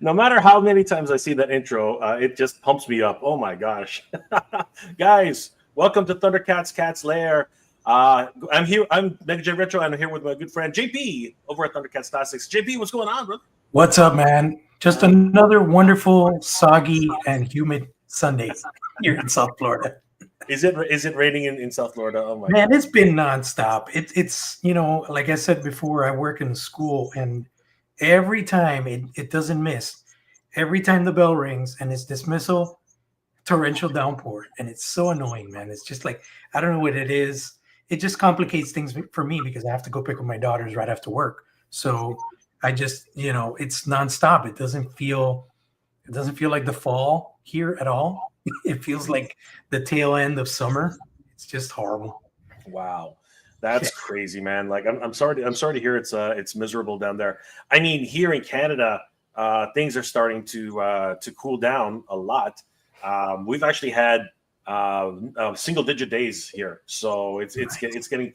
No matter how many times I see that intro, it just pumps me up. Oh my gosh. Guys, welcome to Thundercats Cat's Lair. I'm here. I'm Mega J Retro, and I'm here with my good friend JP over at Thundercats Classics. JP, what's going on, bro? What's up, man? Just another wonderful, soggy, and humid Sunday here in South Florida. Is it raining in South Florida? Oh my Man, god. it's been nonstop. It's like I said before, I work in school, and every time it doesn't miss. Every time the bell rings and it's dismissal, torrential downpour, and it's so annoying, man. It's just like I don't know what it is. It just complicates things for me because I have to go pick up my daughters right after work. So I just, it's nonstop. It doesn't feel like the fall here at all. It feels like the tail end of summer. It's just horrible. Wow. Yeah. That's crazy, man. Like I'm sorry to hear it's miserable down there. I mean, here in Canada, things are starting to cool down a lot. We've actually had single digit days here, so it's getting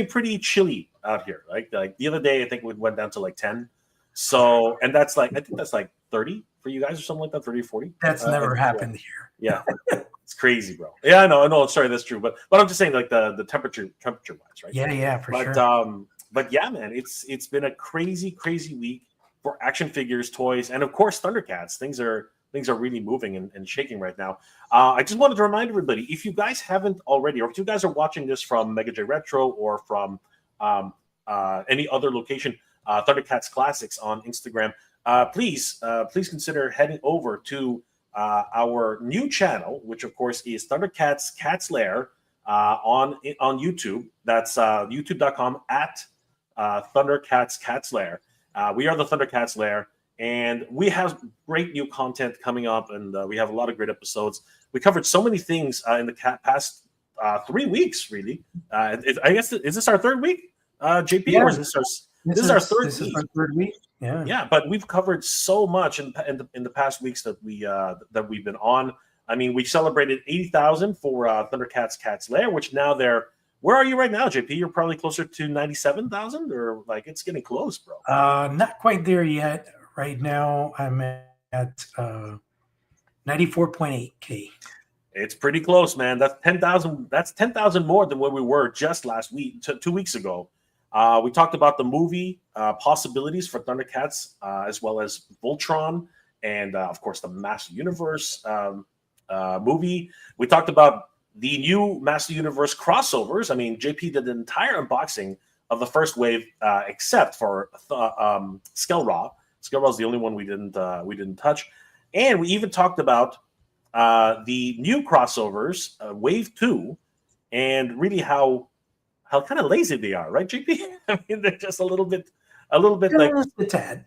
pretty chilly out here. Like the other day, I think we went down to like 10. So and that's like I think that's like 30 for you guys or something like that, 30 or 40. That's never Yeah, happened here. yeah, it's crazy, bro. Yeah, I know. Sorry, that's true. But I'm just saying like the temperature wise, right? Yeah, yeah, for But sure. yeah, man, it's been a crazy week for action figures, toys, and of course Thundercats. Things are really moving and shaking right now. I just wanted to remind everybody, if you guys haven't already, or if you guys are watching this from Mega J Retro or from any other location, Thundercats Classics on Instagram, please consider heading over to our new channel, which of course is Thundercats Cat's Lair on YouTube. That's youtube.com at Thundercats Cat's Lair. We are the Thundercats Lair, and we have great new content coming up, and we have a lot of great episodes. We covered so many things in the past 3 weeks, really. I guess is this our third week, JP, or Yeah, is this this is our is third this is week? our third week. Yeah. Yeah, but we've covered so much in the past weeks that we've been on. I mean, we celebrated 80,000 for Thundercats Cat's Lair, which now they're. Where are you right now, JP? You're probably closer to 97,000, or like it's getting close, bro. Not quite there yet. Right now, I'm at 94.8K. It's pretty close, man. That's 10,000. That's 10,000 more than where we were just last week, 2 weeks ago. We talked about the movie possibilities for Thundercats, as well as Voltron, and of course the Master Universe movie. We talked about the new Master Universe crossovers. I mean, JP did an entire unboxing of the first wave, except for Skelraw. Skelraw is the only one we didn't touch, and we even talked about the new crossovers, Wave 2, and really how kind of lazy they are, right, JP? I mean, they're just a little bit like Just a tad.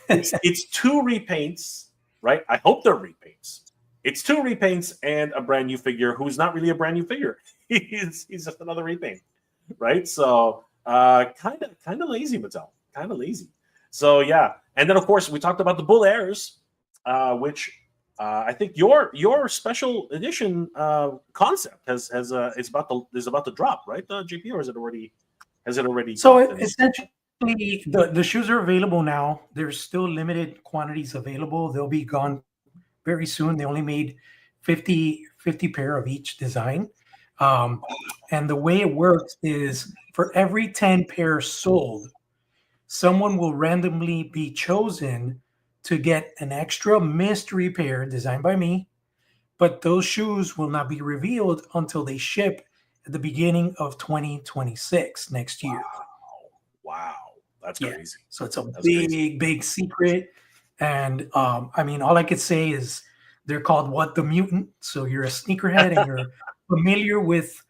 it's two repaints, right? I hope they're repaints. It's two repaints and a brand new figure who's not really a brand new figure. He's just another repaint, right? So kind of lazy, Mattel, kind of lazy. So yeah, and then of course we talked about the Bull Airs, which I think your special edition concept is about to drop, right, JP, or has it already So dropped? And essentially, the shoes are available now. There's still limited quantities available. They'll be gone very soon. They only made 50 pair of each design. Um, and the way it works is for every 10 pairs sold, someone will randomly be chosen to get an extra mystery pair designed by me, but those shoes will not be revealed until they ship at the beginning of 2026 next year. wow, that's Yeah. crazy. So it's a That's crazy. big secret. And I mean, all I could say is they're called What the Mutant. So you're a sneakerhead and you're familiar with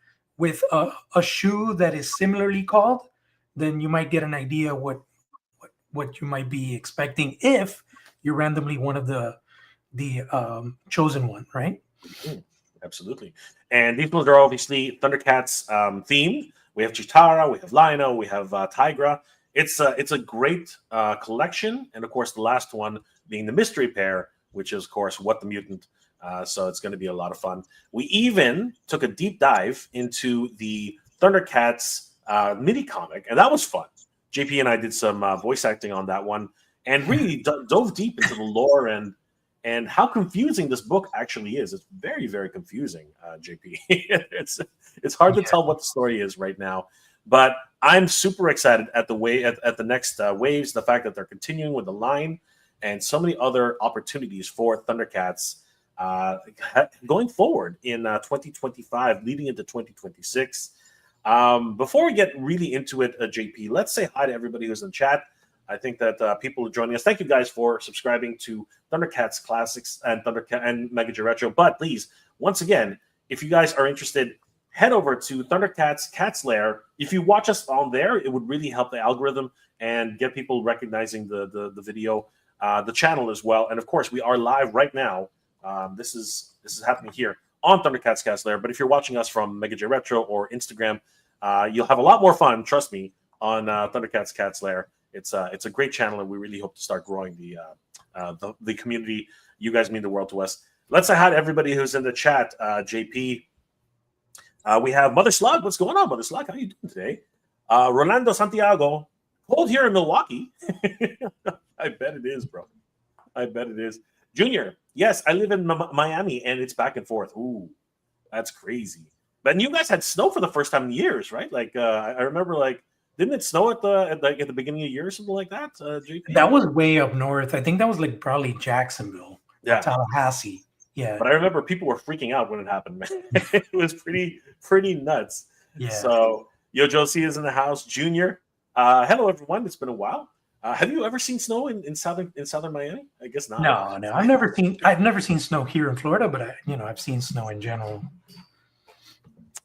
a shoe that is similarly called, then you might get an idea what you might be expecting if you're randomly one of the chosen one, right? Mhm. Absolutely. And these ones are obviously Thundercats themed. We have Chitara, we have Lino, we have Tigra. It's a great collection, and of course the last one being the mystery pair, which is of course What the Mutant. So it's going to be a lot of fun. We even took a deep dive into the Thundercats mini comic, and that was fun. JP and I did some voice acting on that one, and really dove deep into the lore and how confusing this book actually is. It's very, very confusing, JP. it's hard to tell what the story is right now, but I'm super excited at the next waves. The fact that they're continuing with the line and so many other opportunities for Thundercats going forward in 2025, leading into 2026. Before we get really into it, JP, let's say hi to everybody who's in chat. I think that people are joining us. Thank you guys for subscribing to Thundercats Classics and Mega J Retro. But please, once again, if you guys are interested, head over to Thundercats Cat's Lair. If you watch us on there, it would really help the algorithm and get people recognizing the video, the channel as well. And of course, we are live right now. This is happening here on Thundercats Cat's Lair. But if you're watching us from Mega J Retro or Instagram, you'll have a lot more fun, trust me, on Thundercats Cat's Lair. It's a great channel, and we really hope to start growing the community. You guys mean the world to us. Let's say hi to everybody who's in the chat. JP, we have Mother Slug. What's going on, Mother Slug? How are you doing today? Rolando Santiago, cold here in Milwaukee. I bet it is, bro. I bet it is. Junior, yes, I live in Miami, and it's back and forth. Ooh, that's crazy. But you guys had snow for the first time in years, right? Like I remember, like. Didn't it snow at the beginning of the year or something like that, JP? That was way up north. I think that was like probably Jacksonville, Tallahassee. Yeah. But I remember people were freaking out when it happened, man. It was pretty nuts. Yeah. So Yo Josie is in the house. Junior, hello everyone. It's been a while. Have you ever seen snow in southern Miami? I guess not. No. I've never seen snow here in Florida, but I've seen snow in general.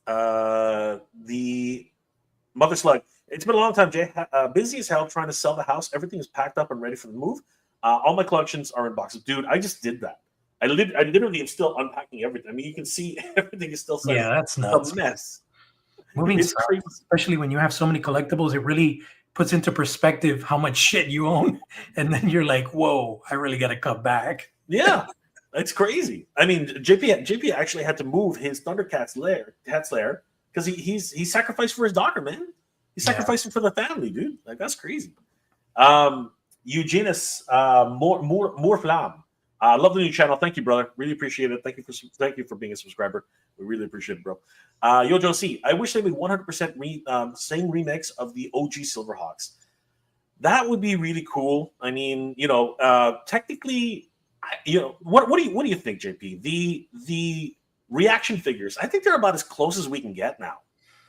The Mother Slug. It's been a long time, Jay. Busy as hell trying to sell the house. Everything is packed up and ready for the move. All my collections are in boxes. Dude, I just did that. I literally am still unpacking everything. I mean, you can see everything is still that's nuts. A mess. Moving stuff, especially when you have so many collectibles, it really puts into perspective how much shit you own. And then you're like, whoa, I really got to cut back. Yeah, it's crazy. I mean, JP actually had to move his Thundercats lair, because he sacrificed for his daughter, man. He's sacrificing for the family, dude. Like, that's crazy. Eugenius more flam. Love the new channel. Thank you, brother. Really appreciate it. Thank you for being a subscriber. We really appreciate it, bro. Yojo C. I wish they made 100% same remix of the OG Silverhawks. That would be really cool. I mean, technically, what do you think, JP? The reaction figures, I think they're about as close as we can get now.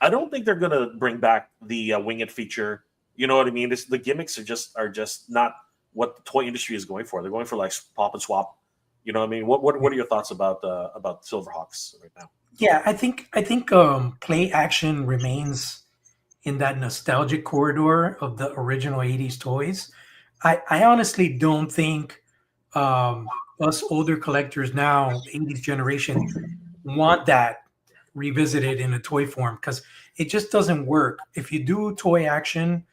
I don't think they're gonna bring back the Wing It feature. You know what I mean? The gimmicks are just not what the toy industry is going for. They're going for like pop and swap. You know what I mean? What are your thoughts about Silverhawks right now? Yeah, I think play action remains in that nostalgic corridor of the original 80s toys. I honestly don't think us older collectors now, the 80s generation, want that revisited in a toy form, because it just doesn't work. If you do toy action,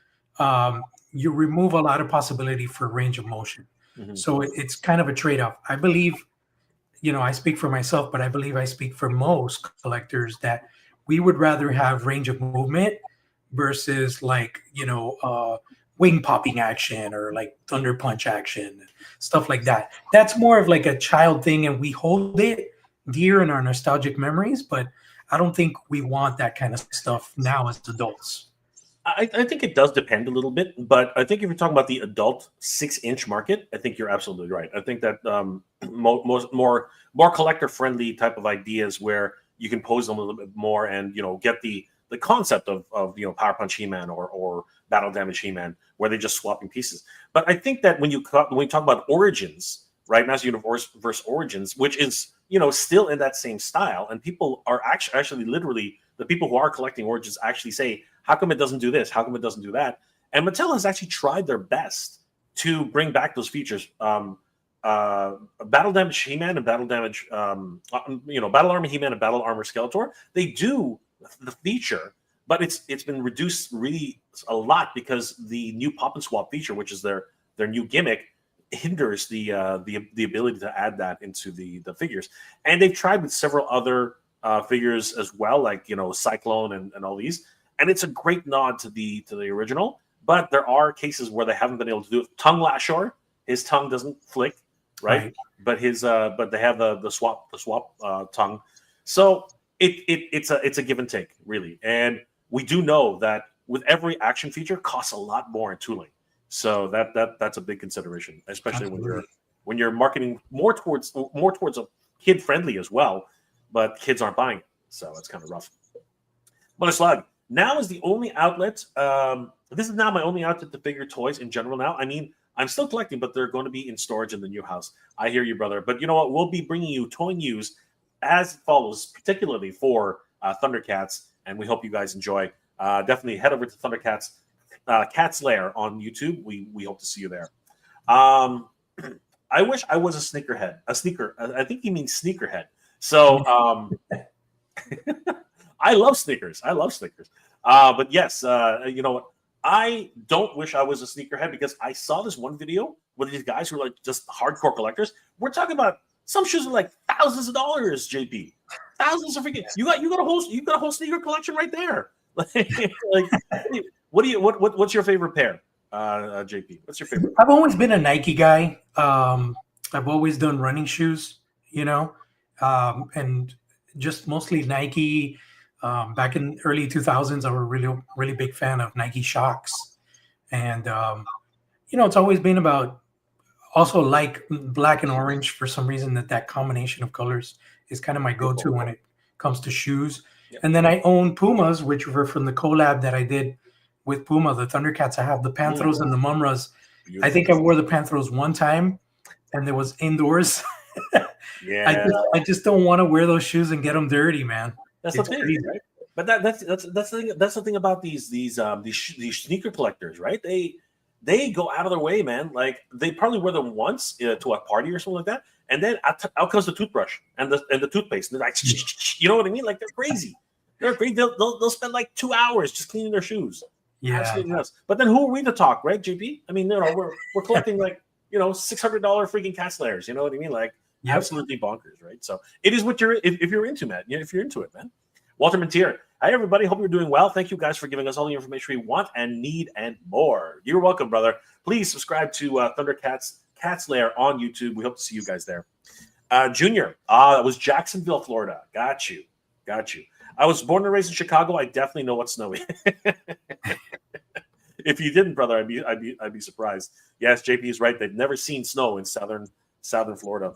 you remove a lot of possibility for range of motion. Mm-hmm. So it's kind of a trade-off. I believe, I speak for myself, but I believe I speak for most collectors that we would rather have range of movement versus wing popping action or like thunder punch action, stuff like that. That's more of like a child thing, and we hold it dear in our nostalgic memories, but I don't think we want that kind of stuff now as adults. I think it does depend a little bit, but I think if you're talking about the adult 6-inch market, I think you're absolutely right. I think that more collector friendly type of ideas where you can pose them a little bit more and get the concept of Power Punch He-Man or Battle Damage He-Man, where they're just swapping pieces. But I think that when you talk about Origins, right, Master Universe versus Origins, which is still in that same style, and people are actually literally, the people who are collecting Origins actually say, how come it doesn't do this? How come it doesn't do that? And Mattel has actually tried their best to bring back those features. Battle Damage He-Man and Battle Damage, Battle Armor He-Man and Battle Armor Skeletor, they do the feature, but it's been reduced really a lot because the new Pop and Swap feature, which is their new gimmick, hinders the ability to add that into the figures. And they've tried with several other figures as well, like Cyclone and all these. And it's a great nod to the original, but there are cases where they haven't been able to do it. Tongue Lashor, his tongue doesn't flick, right? But they have the swap tongue. So it's a give and take, really. And we do know that with every action feature costs a lot more in tooling. So that's a big consideration, especially Absolutely. when you're marketing more towards a kid friendly as well, but kids aren't buying it. So it's kind of rough. But Slug, now is the only outlet. This is now my only outlet to figure toys in general now. I mean, I'm still collecting, but they're going to be in storage in the new house. I hear you, brother. But you know what? We'll be bringing you toy news as follows, particularly for Thundercats, and we hope you guys enjoy. Definitely head over to Thundercats Cat's Lair on YouTube. We hope to see you there. I wish I was a sneakerhead. I think he means sneakerhead. So I love sneakers. But yes, you know what? I don't wish I was a sneakerhead because I saw this one video with these guys who are like just hardcore collectors. We're talking about some shoes are like thousands of dollars, JP. Thousands of freaking. You got a whole sneaker collection right there. What's your favorite pair, JP? What's your favorite? I've always been a Nike guy. I've always done running shoes, and just mostly Nike. Back in early 2000s, I was a really big fan of Nike Shox. And, it's always been about also like black and orange for some reason that combination of colors is kind of my go-to when it comes to shoes. Yep. And then I own Pumas, which were from the collab that I did with Puma, the Thundercats. I have the Panthros and the Mumras. Beautiful. I think I wore the Panthros one time and it was indoors. Yeah. I just don't want to wear those shoes and get them dirty, man. That's the thing, right? But that's the thing about these sneaker collectors, right? They go out of their way, man. Like they probably wear them once to a party or something like that, and then out comes the toothbrush and the toothpaste, and they're like, you know what I mean? Like they're crazy. They're great. They'll spend like 2 hours just cleaning their shoes. Yeah. Absolutely nuts. But then who are we to talk, right, JP? I mean, we're collecting like $600 freaking Cat's Lairs. You know what I mean? Like. Yep. Absolutely bonkers, right? So it is what you're if you're into, man. If you're into it, man. Walter Montier. Hi, everybody. Hope you're doing well. Thank you guys for giving us all the information we want and need and more. You're welcome, brother. Please subscribe to Thundercats Cat's Lair on YouTube. We hope to see you guys there. Junior. That was Jacksonville, Florida. Got you. I was born and raised in Chicago. I definitely know what's snowy. If you didn't, brother, I'd be surprised. Yes, JP is right. They've never seen snow in southern Florida.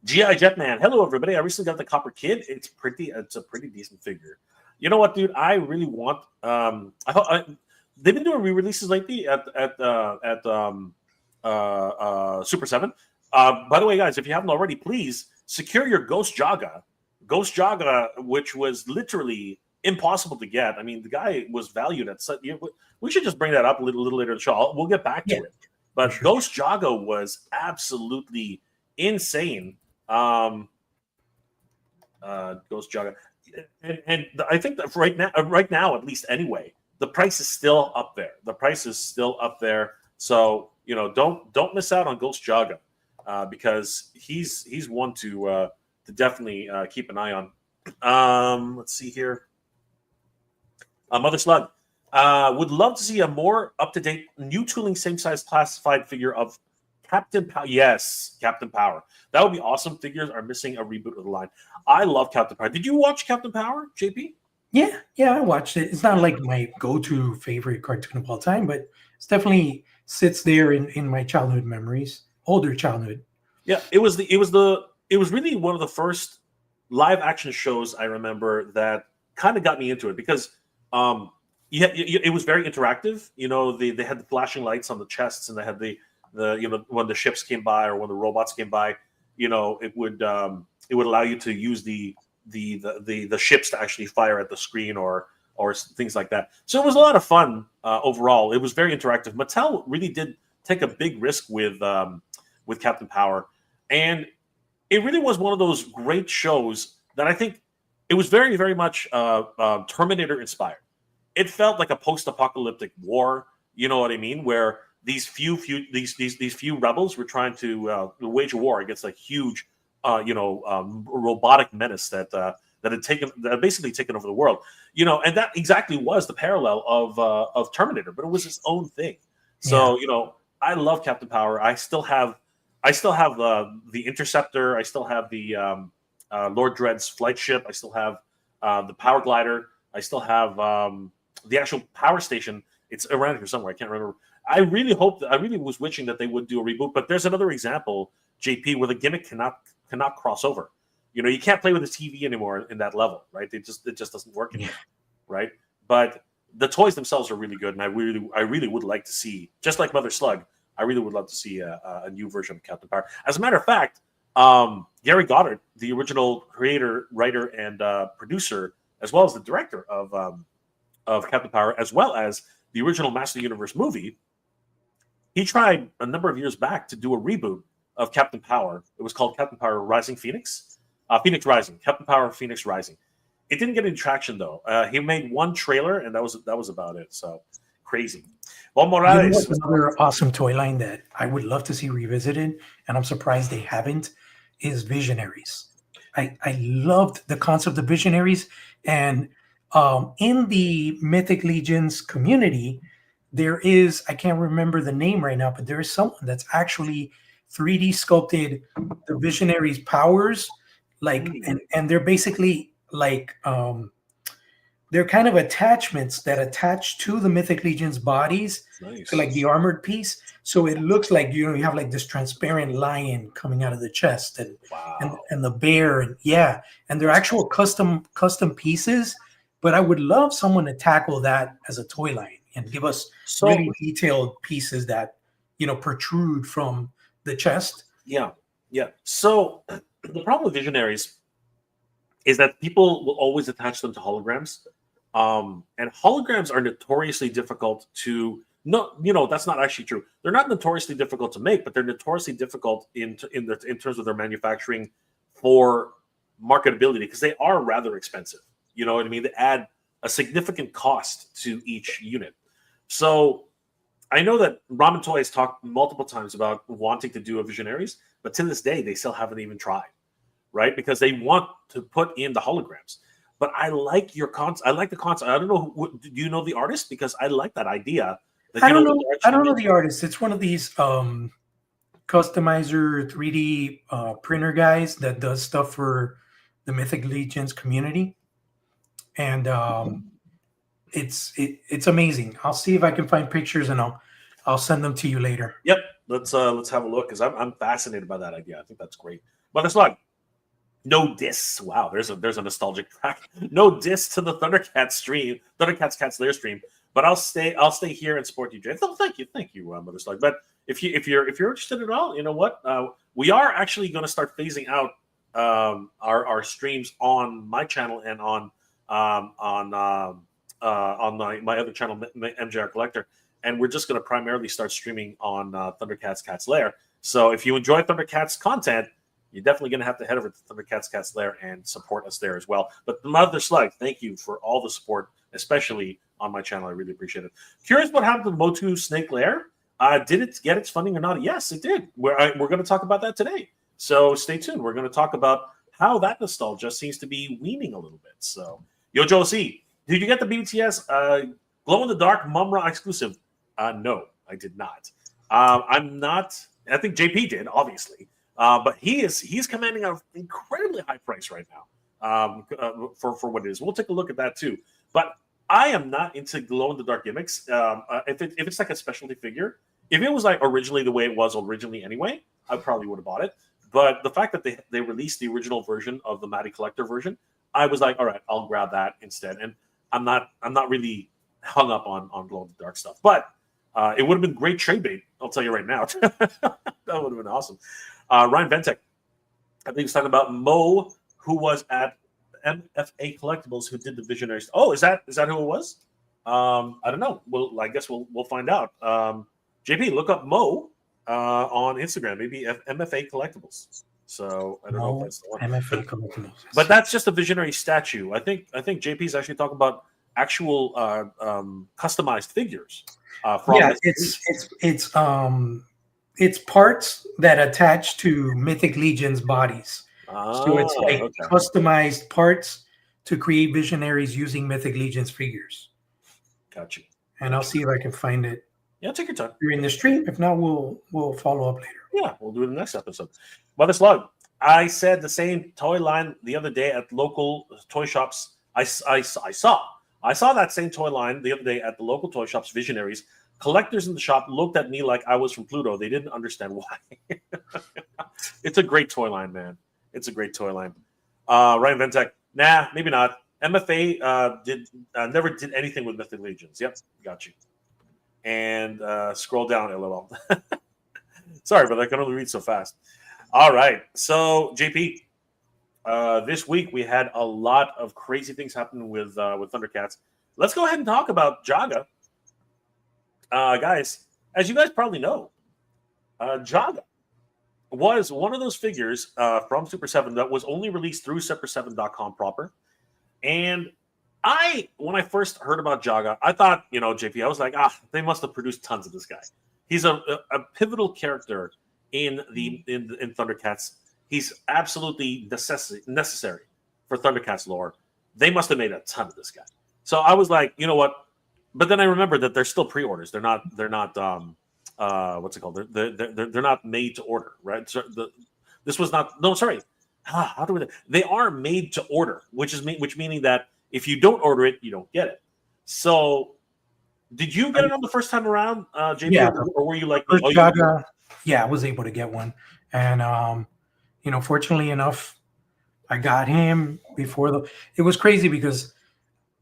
G.I. Jetman. Hello, everybody. I recently got the Copper Kid. It's a pretty decent figure. You know what, dude? I really want. They've been doing re-releases lately at Super 7. By the way, guys, if you haven't already, please secure your Ghost Jaga. Ghost Jaga, which was literally impossible to get. I mean, the guy was valued at. We should just bring that up a little later in the show. We'll get back to it. But sure. Ghost Jaga was absolutely insane. Ghost Jaga, and I think that right now, at least anyway, the price is still up there. So don't miss out on Ghost Jaga because he's one to definitely keep an eye on. Let's see here. Mother Slug would love to see a more up-to-date new tooling, same size classified figure of Captain Power. Yes, Captain Power. That would be awesome. Figures are missing a reboot of the line. I love Captain Power. Did you watch Captain Power, JP? Yeah, I watched it. It's not like my go-to favorite cartoon of all time, but it definitely sits there in my childhood memories, older childhood. Yeah, it was really one of the first live action shows I remember that kind of got me into it because it was very interactive. They had the flashing lights on the chests, and they had the when the ships came by or when the robots came by, it would allow you to use the ships to actually fire at the screen or things like that. So it was a lot of fun overall. It was very interactive. Mattel really did take a big risk with Captain Power, and it really was one of those great shows that I think it was very, very much Terminator inspired. It felt like a post-apocalyptic war. You know what I mean? Where these few rebels were trying to wage a war against a huge, robotic menace that that had basically taken over the world. And that exactly was the parallel of Terminator, but it was its own thing. So I love Captain Power. I still have the Interceptor. I still have the Lord Dread's flight ship. I still have the Power Glider. I still have the actual power station. It's around here somewhere. I can't remember. I really was wishing that they would do a reboot. But there's another example, JP, where the gimmick cannot cross over. You can't play with the TV anymore in that level, right? It just doesn't work anymore, right? But the toys themselves are really good, and I really would like to see, just like Mother Slug, I really would love to see a new version of Captain Power. As a matter of fact, Gary Goddard, the original creator, writer, and producer, as well as the director of Captain Power, as well as the original Master Universe movie, he tried a number of years back to do a reboot of Captain Power. It was called Captain Power Rising Phoenix, Phoenix Rising, Captain Power Phoenix Rising. It didn't get any traction though. He made one trailer, and that was about it. So crazy. Well, Morales, another awesome toy line that I would love to see revisited, and I'm surprised they haven't, is Visionaries. I loved the concept of Visionaries, and in the Mythic Legions community, there is, I can't remember the name right now, but there is someone that's actually 3D sculpted the Visionaries' powers, and they're basically like they're kind of attachments that attach to the Mythic Legion's bodies, nice. to like the armored piece. So it looks like you have like this transparent lion coming out of the chest, and wow. and the bear, and they're actual custom pieces. But I would love someone to tackle that as a toy line and give us really detailed pieces that protrude from the chest. Yeah. So the problem with Visionaries is that people will always attach them to holograms, and holograms are notoriously difficult to. No, that's not actually true. They're not notoriously difficult to make, but they're notoriously difficult in terms of their manufacturing for marketability, because they are rather expensive. You know what I mean? They add a significant cost to each unit. So I know that Ramen Toys talked multiple times about wanting to do a Visionaries, but to this day, they still haven't even tried, right? Because they want to put in the holograms. But I like your concept. I like the concept. I don't know. Do you know the artist? Because I like that idea. I don't know. I don't know the artist. It's one of these customizer 3D printer guys that does stuff for the Mythic Legions community. And it's amazing. I'll see if I can find pictures, and I'll send them to you later. Yep, let's have a look, because I'm fascinated by that idea. I think that's great. But it's like no diss. Wow, there's a nostalgic track. No diss to the Thundercats stream, Thundercats Cats Lair stream. But I'll stay here and support you, Jay. Oh, thank you, Mother Slug. But if you're interested at all, you know what? We are actually going to start phasing out our streams on my channel and on my other channel, MJR Collector, and we're just going to primarily start streaming on Thundercats Cats Lair. So if you enjoy Thundercats content, you're definitely going to have to head over to Thundercats Cats Lair and support us there as well. But Mother Slug, thank you for all the support, especially on my channel. I really appreciate it. Curious what happened to Motu Snake Lair. Did it get its funding or not? Yes, it did. We're going to talk about that today. So stay tuned. We're going to talk about how that nostalgia seems to be weaning a little bit. So, Yo, Joe C, did you get the BTS glow-in-the-dark Mumra exclusive? No, I did not. I'm not. I think JP did, obviously. But he's commanding an incredibly high price right now for what it is. We'll take a look at that too. But I am not into glow-in-the-dark gimmicks. If it's like a specialty figure, if it was like originally the way it was originally anyway, I probably would have bought it. But the fact that they released the original version of the Matty Collector version, I was like, all right, I'll grab that instead. And I'm not really hung up on glow-in-the-dark stuff. But it would have been great trade bait, I'll tell you right now. That would have been awesome. Ryan Ventek, I think he's talking about Mo, who was at MFA Collectibles, who did the Visionaries. Oh, is that who it was? I don't know. Well, I guess we'll find out. JP, look up Mo on Instagram, maybe MFA Collectibles. So I don't know if that's the one. MFA Collectibles. But that's just a Visionary statue. I think JP's actually talking about actual customized figures. It's parts that attach to Mythic Legion's bodies. So it's like customized parts to create Visionaries using Mythic Legions figures. Got you. And I'll see if I can find it. Yeah, take your time during the stream. If not, we'll follow up later. Yeah, we'll do it in the next episode. Mother Slug, I said the same toy line the other day at local toy shops. I saw that same toy line the other day at the local toy shops. Visionaries collectors in the shop looked at me like I was from Pluto. They didn't understand why. It's a great toy line, man. It's a great toy line. Ryan Ventek, nah, maybe not. MFA never did anything with Mythic Legions. Yep, got you. And scroll down, LOL. Sorry, but I can only read so fast. All right, so JP, this week we had a lot of crazy things happening with Thundercats. Let's go ahead and talk about Jaga. Guys, as you guys probably know, Jaga was one of those figures from Super 7 that was only released through Super7.com proper. And when I first heard about Jaga, I thought, JP, I was like, they must have produced tons of this guy. He's a pivotal character in Thundercats. He's absolutely necessary for Thundercats lore. They must have made a ton of this guy. So I was like, you know what? But then I remembered that they're still pre-orders. They're not what's it called? They're not made to order, right? So this was not. No, sorry. How do we? They are made to order, which meaning that if you don't order it, you don't get it. So, did you get it on the first time around, JP? Yeah, or were you like, Jaga? Yeah, I was able to get one, and fortunately enough, I got him before It was crazy because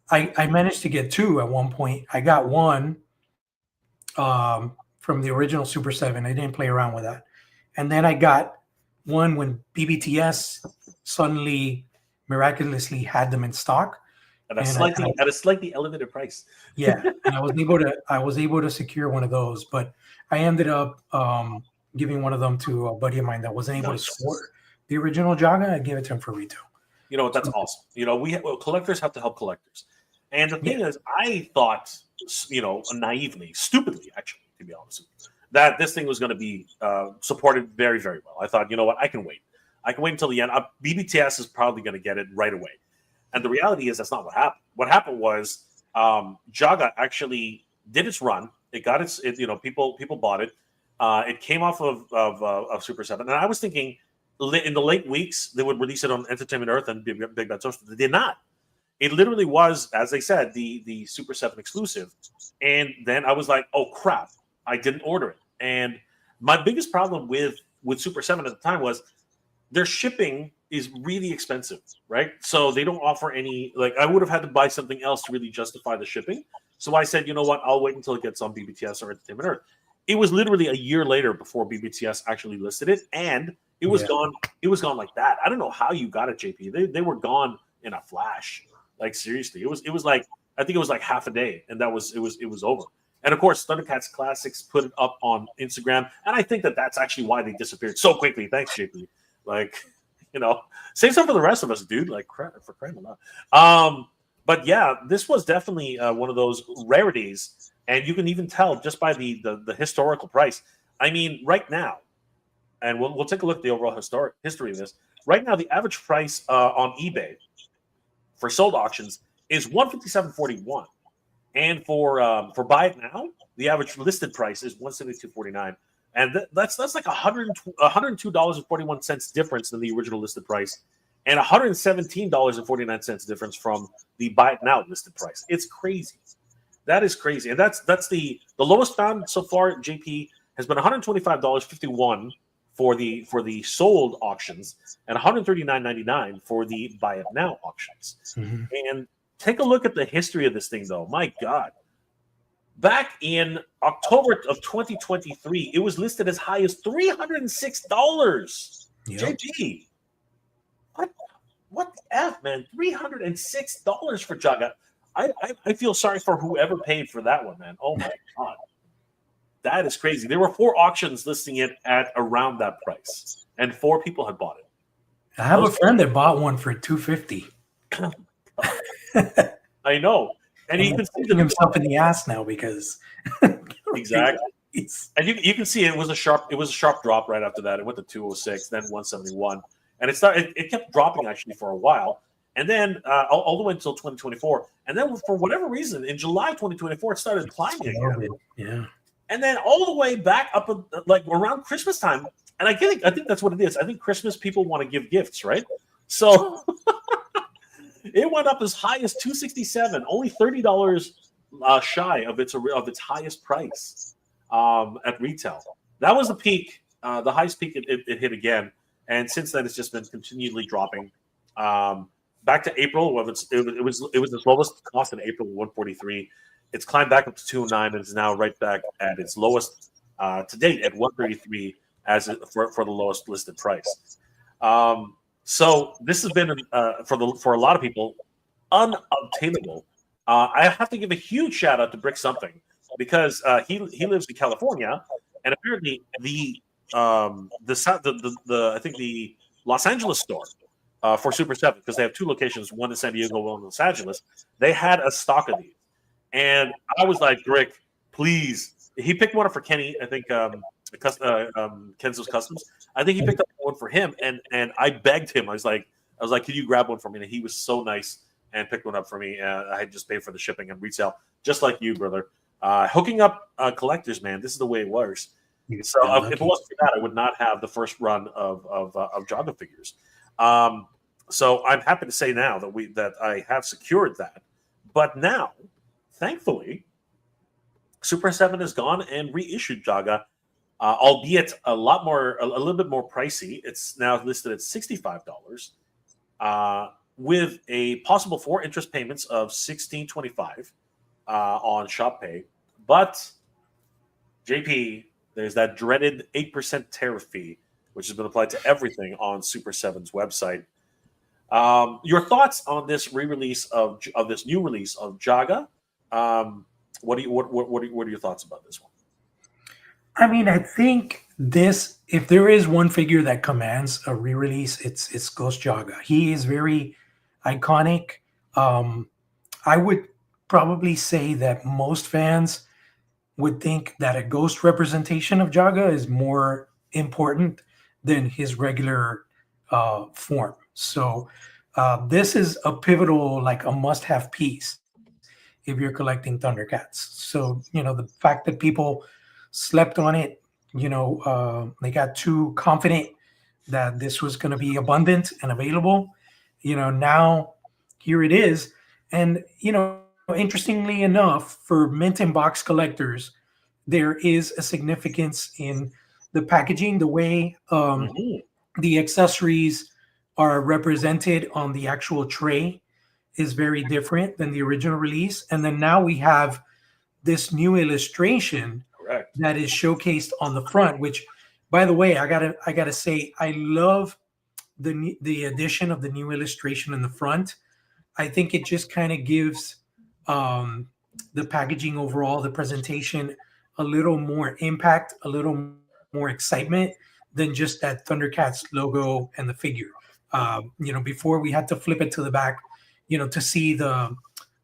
I managed to get two at one point. I got one from the original Super 7. I didn't play around with that. And then I got one when BBTS suddenly miraculously had them in stock. At a slightly elevated price. Yeah. And I was able to secure one of those, but I ended up giving one of them to a buddy of mine that wasn't able to score the original Jaga. I gave it to him for retail. That's awesome. Collectors have to help collectors. And the thing is, I thought, naively, stupidly, actually, to be honest with you, that this thing was going to be supported very, very well. I thought, you know what, I can wait. I can wait until the end. BBTS is probably going to get it right away. And the reality is that's not what happened. What happened was Jaga actually did its run. It got people bought it. It came off of Super 7. And I was thinking in the late weeks, they would release it on Entertainment Earth and Big Bad Toaster. They did not. It literally was, as they said, the Super 7 exclusive. And then I was like, oh, crap, I didn't order it. And my biggest problem with Super 7 at the time was their shipping is really expensive, right? So they don't offer any, I would have had to buy something else to really justify the shipping. So I said, you know what, I'll wait until it gets on BBTS or Entertainment Earth. It was literally a year later before BBTS actually listed it, and it was gone. It was gone like that. I don't know how you got it, JP. They were gone in a flash. Like seriously, it was like, I think it was like half a day, and it was over. And of course, Thundercats Classics put it up on Instagram, and I think that's actually why they disappeared so quickly. Thanks, JP. Save some for the rest of us, dude. Like for crying out loud. But yeah, this was definitely one of those rarities, and you can even tell just by the historical price. I mean, right now, and we'll take a look at the overall history of this. Right now, the average price on eBay for sold auctions is $157.41, and for buy it now, the average listed price is $172.49, and that's like $102.41 difference than the original listed price, and $117.49 difference from the buy it now listed price. It's crazy. That is crazy, and that's the lowest found so far. JP has been $125.51 for the sold auctions, and $139.99 for the buy it now auctions. Mm-hmm. And take a look at the history of this thing, though. My God, back in October of 2023, it was listed as high as $306. Yep. JP, what the F, man? $306 for Jaga. I feel sorry for whoever paid for that one, man. Oh my God. That is crazy. There were 4 auctions listing it at around that price, and 4 people had bought it. I have a friend that bought one for $250. I know, and he can see himself in the ass now because exactly. And you can see it was a sharp drop right after that. It went to 206, then 171, and it kept dropping actually for a while. and then all the way until 2024. And then for whatever reason, in July 2024, it started climbing again. Yeah. And then all the way back up, like around Christmas time. And I think that's what it is. I think Christmas people want to give gifts, right? So it went up as high as $267, only $30 shy of its highest price at retail. That was the peak, the highest peak it hit again, and since then it's just been continually dropping. Back to April, it was its lowest cost in April, 143. It's climbed back up to 209 and is now right back at its lowest to date at 133 for the lowest listed price. So this has been for a lot of people unobtainable. I have to give a huge shout out to Brick Something because he lives in California, and apparently the I think the Los Angeles store for Super 7, because they have two locations, one in San Diego, one in Los Angeles. They had a stock of these, and I was like, Brick, please. He picked one up for Kenny, I think. Kenzo's Customs. I think he picked up one for him, and I begged him. I was like, can you grab one for me? And he was so nice and picked one up for me. I had just paid for the shipping and retail, just like you, brother. Hooking up collectors, man. This is the way it works. So if it wasn't for that, I would not have the first run of Jaga figures. So I'm happy to say now that I have secured that. But now, thankfully, Super 7 has gone and reissued Jaga. Albeit a little bit more pricey. It's now listed at $65, with a possible 4 interest payments of $16.25 on Shop Pay. But JP, there's that dreaded 8% tariff fee, which has been applied to everything on Super 7's website. Your thoughts on this re-release of this new release of Jaga? What are your thoughts about this one? I mean, I think if there is one figure that commands a re-release, it's Ghost Jaga. He is very iconic. I would probably say that most fans would think that a Ghost representation of Jaga is more important than his regular form. So this is a pivotal, like a must-have piece if you're collecting Thundercats. So, the fact that people slept on it, they got too confident that this was going to be abundant and available. Now here it is. And, interestingly enough, for mint and box collectors, there is a significance in the packaging, the way the accessories are represented on the actual tray is very different than the original release. And then now we have this new illustration that is showcased on the front, which, by the way, I gotta say, I love the addition of the new illustration in the front. I think it just kind of gives the packaging overall, the presentation, a little more impact, a little more excitement than just that Thundercats logo and the figure. Before we had to flip it to the back, to see the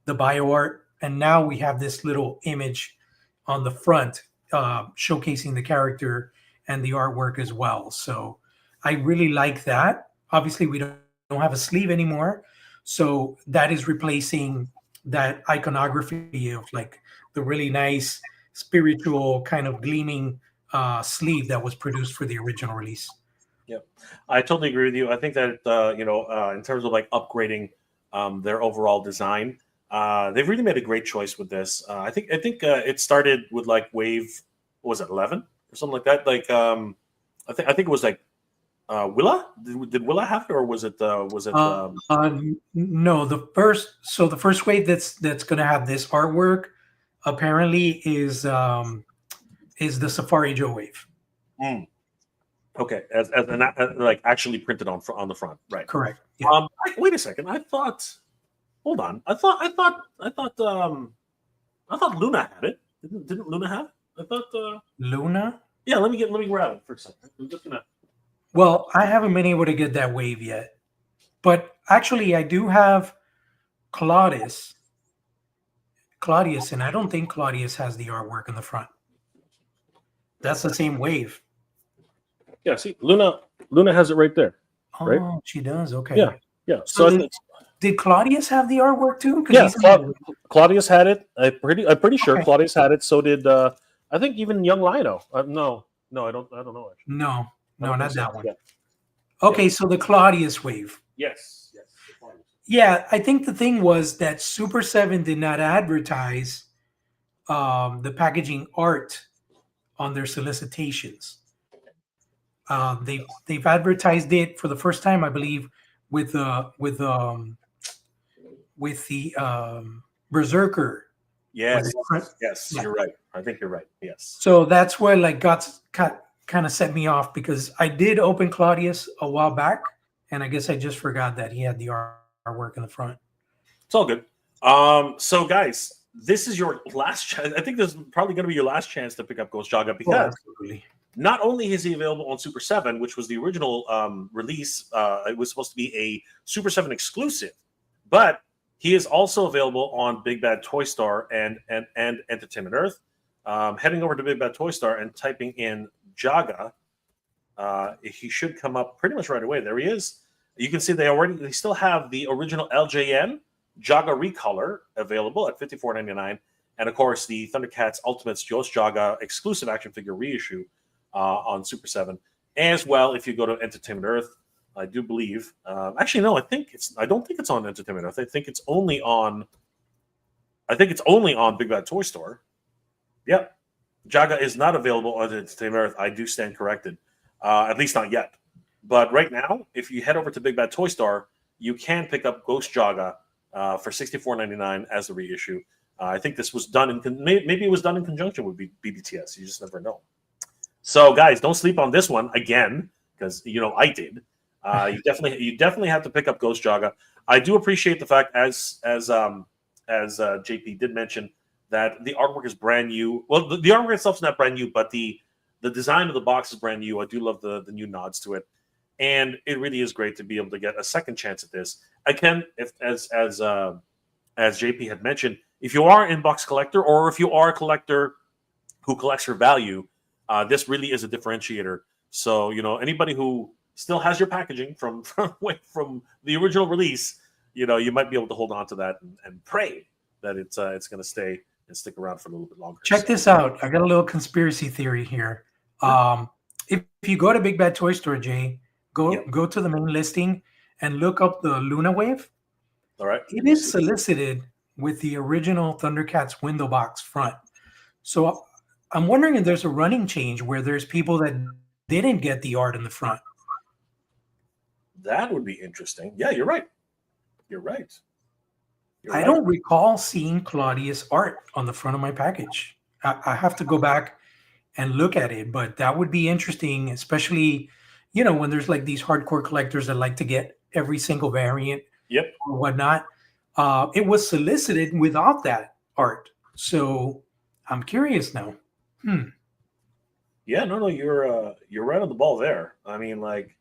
bio art, and now we have this little image on the front showcasing the character and the artwork as well. So I really like that. Obviously, we don't have a sleeve anymore, so that is replacing that iconography of like the really nice spiritual kind of gleaming sleeve that was produced for the original release. Yep, I totally agree with you. I think that in terms of like upgrading their overall design, they've really made a great choice with this. I think it started with like wave, what was it, 11 or something like that? Like I think it was like Willa. Did Willa have it, or was it no, the first wave that's going to have this artwork apparently is the Safari Joe wave. Okay, as like actually printed on the front, right? Correct. Yeah. Wait a second. Hold on. I thought Luna had it. Didn't Luna have it? I thought Luna. Yeah, let me grab it for a second. I'm just gonna. Well, I haven't been able to get that wave yet, but actually, I do have Claudius, and I don't think Claudius has the artwork in the front. That's the same wave. Yeah, see, Luna has it right there. Oh, right? She does. Okay. Yeah, Yeah. So So did Claudius have the artwork too? yeah, He's in Claudius had it. I'm pretty sure okay. Claudius had it. So did I think even young Lino. No, I don't know actually. No, I no, don't think not so. that one. Yeah. Okay, so the Claudius wave. Yes. Yes. The Claudius. Yeah, I think the thing was that Super 7 did not advertise the packaging art on their solicitations. They've advertised it for the first time, I believe, with the Berserker. Yes. With Yes. yeah. You're right. I think you're right. Yes. So that's where like got kind of set me off because I did open Claudius a while back, and I guess I just forgot that he had the artwork in the front. It's all good. So guys, this is your last chance. I think this is probably going to be your last chance to pick up Ghost Jaga because absolutely. not only is he available on Super 7, which was the original release, it was supposed to be a Super 7 exclusive, but he is also available on Big Bad Toy Star and Entertainment Earth. Heading over to Big Bad Toy Star and typing in Jaga, he should come up pretty much right away. There he is. You can see they still have the original LJN Jaga recolor available at $54.99, and of course the Thundercats Ultimates Ghost Jaga exclusive action figure reissue on Super 7 as well. If you go to Entertainment Earth, I do believe. Actually, no, I don't think it's on Entertainment Earth. I think it's only on Big Bad Toy Store. Yep, Jaga is not available on Entertainment Earth. I do stand corrected, at least not yet. But right now, if you head over to Big Bad Toy Store, you can pick up Ghost Jaga for $64.99 as the reissue. I think this was done maybe it was done in conjunction with BBTS. You just never know. So, guys, don't sleep on this one again because I did. You definitely have to pick up Ghost Jaga. I do appreciate the fact, as JP did mention, that the artwork is brand new. Well, the artwork itself is not brand new, but the design of the box is brand new. I do love the new nods to it, and it really is great to be able to get a second chance at this. Again, as JP had mentioned, if you are an inbox collector or if you are a collector who collects for value, this really is a differentiator. So anybody who still has your packaging from the original release, you might be able to hold on to that and pray that it's going to stay and stick around for a little bit longer. Check this out. I got a little conspiracy theory here. If you go to Big Bad Toy Store, Jay, go to the main listing and look up the Luna Wave. All right. It is solicited with the original Thundercats window box front. So I'm wondering if there's a running change where there's people that didn't get the art in the front. That would be interesting. Yeah, you're right. I don't recall seeing Claudius art on the front of my package. I have to go back and look at it, but that would be interesting, especially, when there's like these hardcore collectors that like to get every single variant or whatnot. It was solicited without that art. So I'm curious now. Yeah, no, you're right on the ball there. I mean, like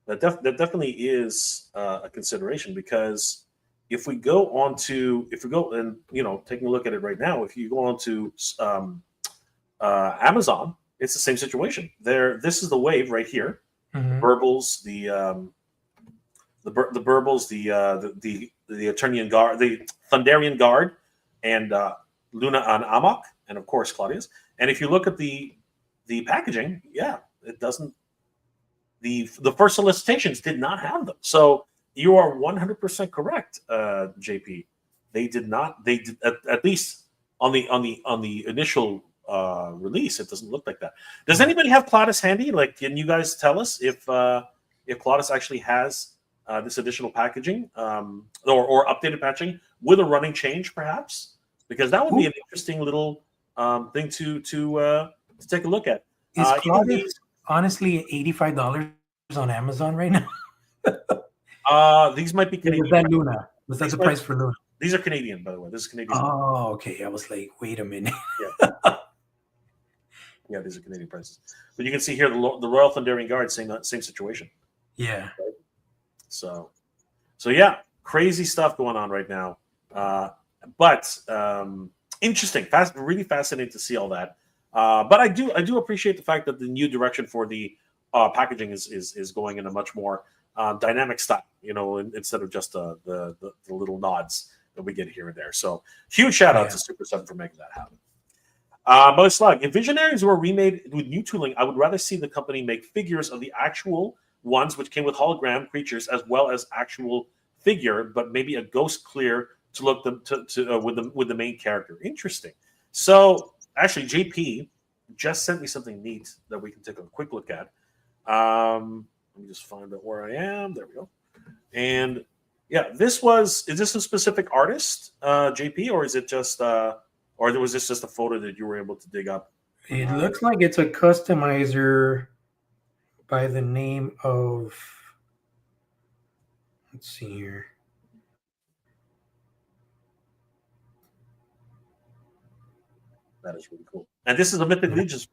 that definitely is a consideration because if we go and taking a look at it right now, if you go on to Amazon, it's the same situation. This is the wave right here. Mm-hmm. Burbles, the Burbles, the Eternian Guard, the Thunderian Guard, and Luna and Amok, and of course Claudius. And if you look at the packaging, it doesn't. The first solicitations did not have them. So you are 100% correct, JP. They did not. They did at least on the initial release. It doesn't look like that. Does anybody have Claudius handy? Like, can you guys tell us if Claudius actually has this additional packaging or updated packaging with a running change, perhaps? Because that would be an interesting little thing to take a look at. Is Claudius honestly $85 on Amazon right now? These might be Canadian. Was that Luna? Was that the price for Luna? These are Canadian, by the way. This is Canadian. Oh, okay. I was like, wait a minute. Yeah, these are Canadian prices. But you can see here the Royal Thunderian Guard, same situation. Yeah. Right? So yeah, crazy stuff going on right now. But interesting, really fascinating to see all that. But I do appreciate the fact that the new direction for the packaging is going in a much more dynamic style, instead of just the little nods that we get here and there. So huge shout out to Super 7 for making that happen. Mother Slug, if Visionaries were remade with new tooling, I would rather see the company make figures of the actual ones which came with hologram creatures as well as actual figure, but maybe a ghost clear to look with the main character. Interesting. So actually, JP just sent me something neat that we can take a quick look at. Let me just find out where I am. There we go. And yeah, is this a specific artist, JP, or is it just or was this just a photo that you were able to dig up? It looks like it's a customizer by the name of, let's see here. That is really cool. And this is a Mythic Legions.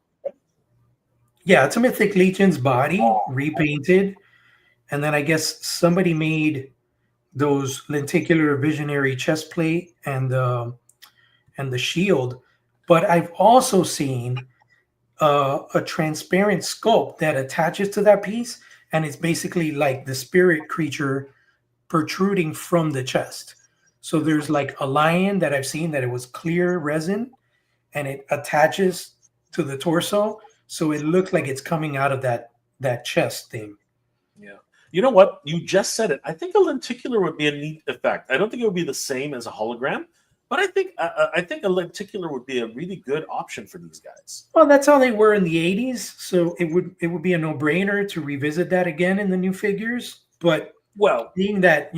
Yeah, it's a Mythic Legions body repainted. And then I guess somebody made those lenticular visionary chest plate and the shield. But I've also seen a transparent sculpt that attaches to that piece, and it's basically like the spirit creature protruding from the chest. So there's like a lion that I've seen that it was clear resin, and it attaches to the torso, so it looks like it's coming out of that chest thing. Yeah. You know what? You just said it. I think a lenticular would be a neat effect. I don't think it would be the same as a hologram, but I think a lenticular would be a really good option for these guys. Well, that's how they were in the 80s, so it would be a no-brainer to revisit that again in the new figures. But being that,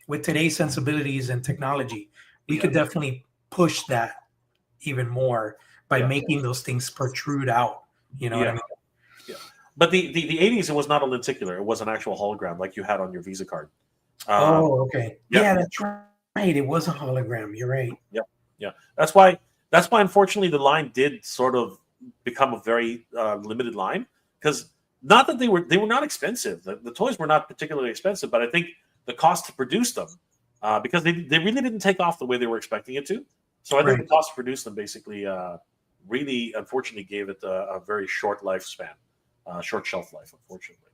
with today's sensibilities and technology, we could definitely push that even more by making those things protrude out. You know what I mean? Yeah. But the 80s, it was not a lenticular. It was an actual hologram like you had on your Visa card. Okay. Yeah, that's right. It was a hologram. You're right. Yeah. That's why, unfortunately, the line did sort of become a very limited line, because not that they were not expensive. The toys were not particularly expensive, but I think the cost to produce them, because they really didn't take off the way they were expecting it to. So I think the cost to produce them basically really, unfortunately, gave it a very short lifespan, short shelf life, unfortunately.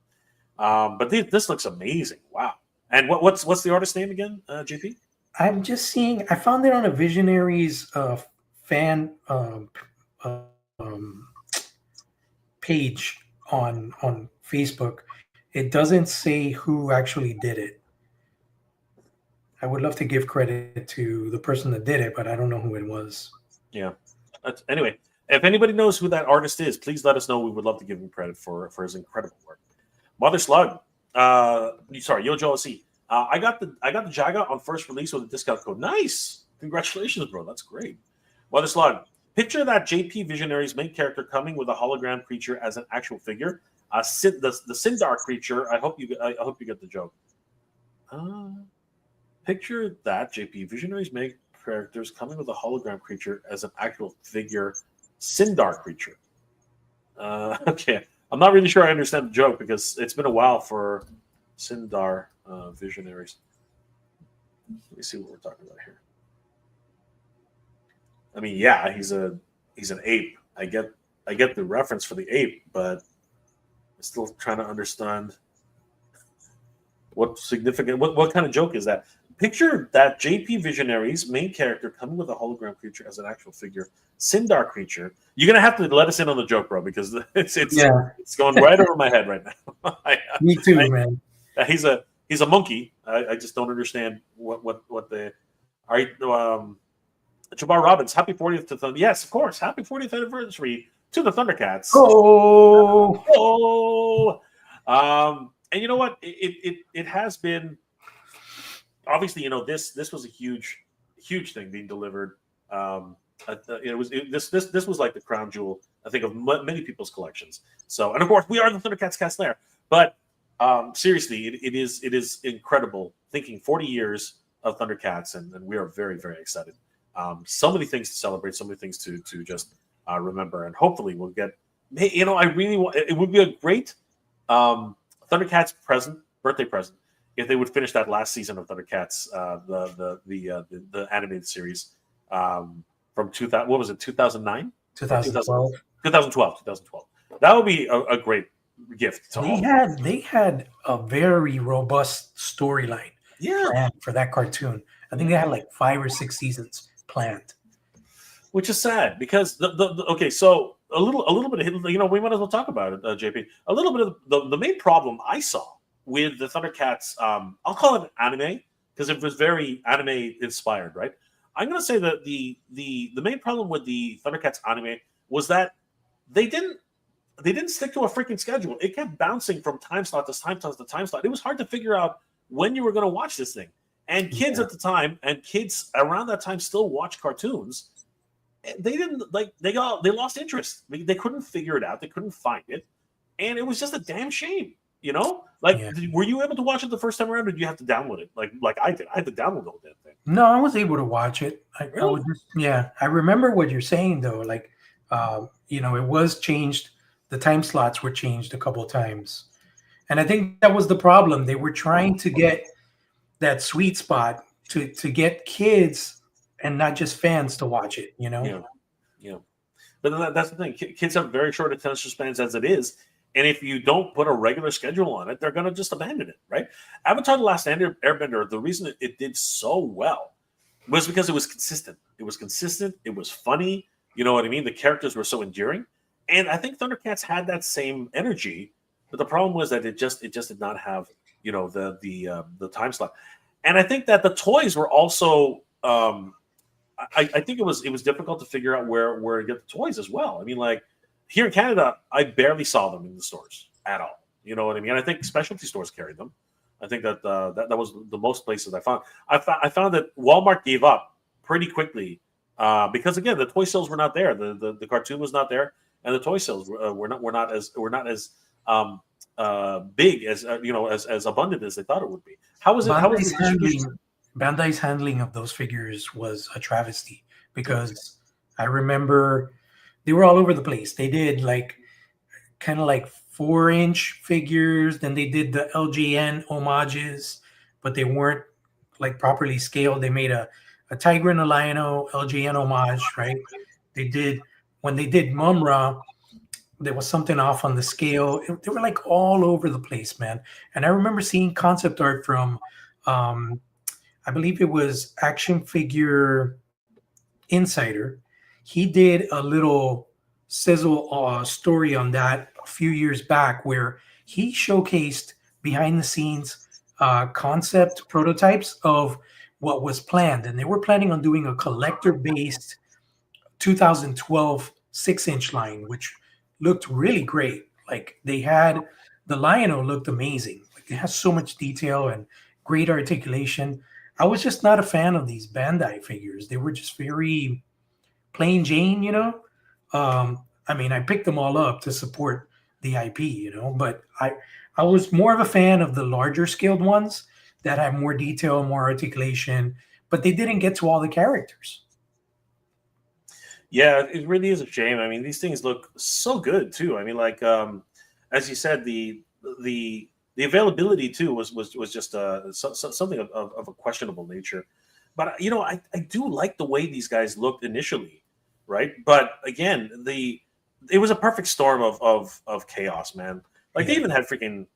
But this looks amazing. Wow. And what's the artist name again, JP? I'm just seeing. I found it on a Visionaries fan page on Facebook. It doesn't say who actually did it. I would love to give credit to the person that did it, but I don't know who it was. Yeah. Anyway, if anybody knows who that artist is, please let us know. We would love to give him credit for his incredible work. Mother Slug, Yojo OC. I got the Jaga on first release with a discount code. Nice, congratulations, bro. That's great. Mother Slug, picture that JP Visionaries main character coming with a hologram creature as an actual figure. The Sindar creature. I hope you get the joke. Picture that JP Visionaries main characters coming with a hologram creature as an actual figure. Sindar creature. Okay, I'm not really sure I understand the joke because it's been a while for Sindar Visionaries. Let me see what we're talking about here. I mean, yeah, he's an ape. I get the reference for the ape, but I'm still trying to understand what kind of joke is that. Picture that JP Visionaries main character coming with a hologram creature as an actual figure, Sindar creature. You're gonna have to let us in on the joke, bro, because it's going right over my head right now. Me too, man. He's a monkey. I just don't understand what the. All right, Jabbar Robbins, happy 40th to Thunder. Yes, of course, happy 40th anniversary to the Thundercats. And you know what? It has been. Obviously, this was a huge thing being delivered. This was like the crown jewel, I think, of many people's collections. So, and of course, we are the Thundercats cast there. But seriously, it is incredible. Thinking 40 years of Thundercats, and we are very, very excited. So many things to celebrate, so many things to just remember, and hopefully we'll get. I really want. It would be a great Thundercats birthday present. If they would finish that last season of Thundercats, the animated series from 2000, what was it, 2009? 2012. 2012. That would be a great gift to They all. had a very robust storyline Yeah, planned for that cartoon. I think they had like 5 or 6 seasons planned. which is sad because okay, so a little bit of we might as well talk about it, JP. A little bit of the main problem I saw with the Thundercats, I'll call it anime because it was very anime inspired, right? I'm gonna say that the main problem with the Thundercats anime was that they didn't they didn't stick to a freaking schedule. It kept bouncing from time slot to time slot to time slot. It was hard to figure out when you were going to watch this thing. And kids Yeah. at the time, and kids around that time, still watch cartoons. They didn't they lost interest. They couldn't figure it out. They couldn't find it, and it was just a damn shame. Like, Yeah. were you able to watch it the first time around, or did you have to download it? Like I did. I had to download the whole damn thing. No, I was able to watch it. I Really? would just, yeah. I remember what you're saying though. Like, it was changed. The time slots were changed a couple of times, and I think that was the problem. They were trying to get that sweet spot to get kids and not just fans to watch it. Yeah, yeah. But that's the thing. Kids have very short attention spans as it is, and if you don't put a regular schedule on it, they're going to just abandon it, right? Avatar: The Last Airbender. The reason it did so well was because it was consistent. It was consistent. It was funny. You know what I mean? The characters were so endearing, and I think Thundercats had that same energy. But the problem was that it just did not have the time slot, and I think that the toys were also. I think it was difficult to figure out where to get the toys as well. I mean, like here in Canada, I barely saw them in the stores at all. You know what I mean? I think specialty stores carried them. I think that that was the most places I found. I found that Walmart gave up pretty quickly because again, the toy sales were not there. The cartoon was not there, and the toy sales were not as big as as abundant as they thought it would be. How was it? How was Bandai's the distribution? Bandai's handling of those figures was a travesty because I remember they were all over the place. They did like kind of like 4-inch figures, then they did the LJN homages, but they weren't like properly scaled. They made a tiger and a lion LJN homage, right? They did when they did Mumra, there was something off on the scale. They were like all over the place, man. And I remember seeing concept art from I believe it was Action Figure Insider. He did a little sizzle story on that a few years back where he showcased behind the scenes concept prototypes of what was planned. And they were planning on doing a collector based 2012 6-inch line, which looked really great. Like they had the Lion-O looked amazing. Like it has so much detail and great articulation. I was just not a fan of these Bandai figures. They were just very plain Jane. I mean, I picked them all up to support the IP, but I was more of a fan of the larger scaled ones that had more detail, more articulation, but they didn't get to all the characters. Yeah, it really is a shame. I mean, these things look so good too. I mean, like as you said, the availability too was just something of a questionable nature. But I do like the way these guys looked initially, right? But again, it was a perfect storm of chaos, man. Like they even had freaking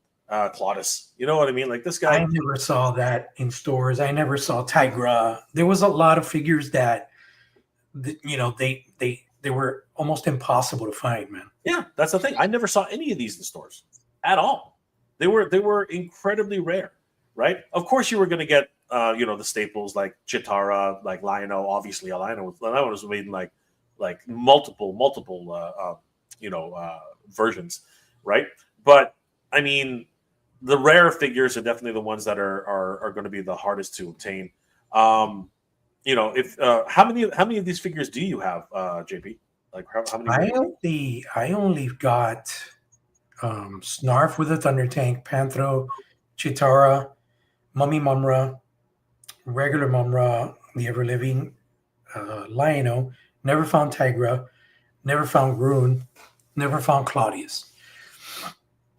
Claudus. You know what I mean? Like this guy. I never saw that in stores. I never saw Tigra. There was a lot of figures that they were almost impossible to find, man. Yeah, that's the thing. I never saw any of these in stores at all. They were incredibly rare, right? Of course, you were going to get the staples like Chitara, like Lion-O. Obviously, a Lion-O was made in like multiple versions, right? But I mean, the rare figures are definitely the ones that are going to be the hardest to obtain. If how many of these figures do you have, JP? Like how many? I only got Snarf with a Thunder Tank, Panthro, Chitara, Mummy Mumra, regular Mumra, the Ever Living, Lion-O. Never found Tigra, never found Groon, never found Claudius.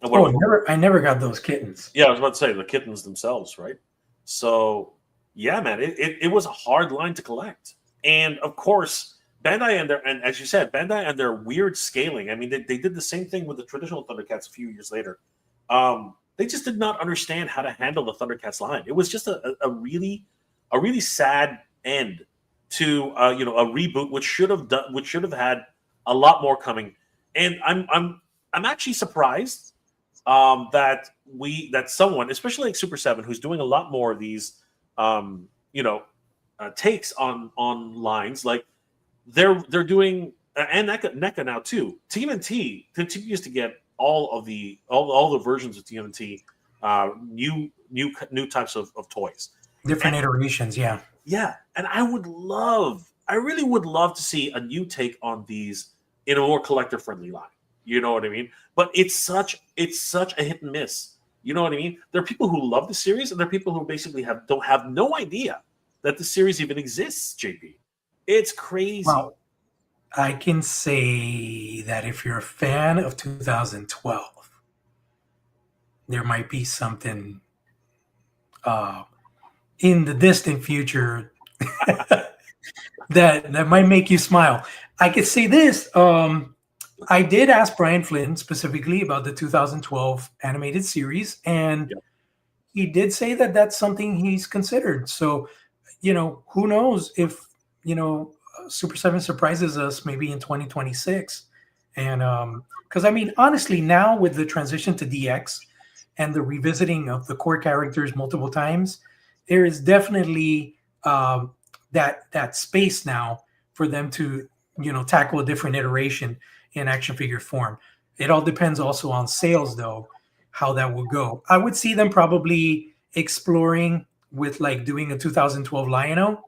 I never got those kittens. Yeah, I was about to say the kittens themselves, right? So yeah, man, it was a hard line to collect. And of course, Bandai and as you said, Bandai and their weird scaling. I mean, they did the same thing with the traditional Thundercats a few years later. They just did not understand how to handle the Thundercats line. It was just a really sad end to a reboot, which should have had a lot more coming. And I'm actually surprised that someone, especially like Super 7, who's doing a lot more of these takes on lines, like they're doing, and NECA now too. TMNT continues to get all the versions of TMNT, new types of toys, different iterations. Yeah, and I really would love to see a new take on these in a more collector friendly line. You know what I mean? But it's such a hit and miss. You know what I mean? There are people who love the series, and there are people who basically don't have no idea that the series even exists. JP, it's crazy. Well, I can say that if you're a fan of 2012, there might be something in the distant future that might make you smile. I could say this. I did ask Brian Flynn specifically about the 2012 animated series, and he did say that that's something he's considered. So, who knows if, Super 7 surprises us maybe in 2026. And because, I mean, honestly, now with the transition to DX and the revisiting of the core characters multiple times, there is definitely that space now for them to, tackle a different iteration in action figure form. It all depends also on sales, though, how that will go. I would see them probably exploring with like doing a 2012 Lion-O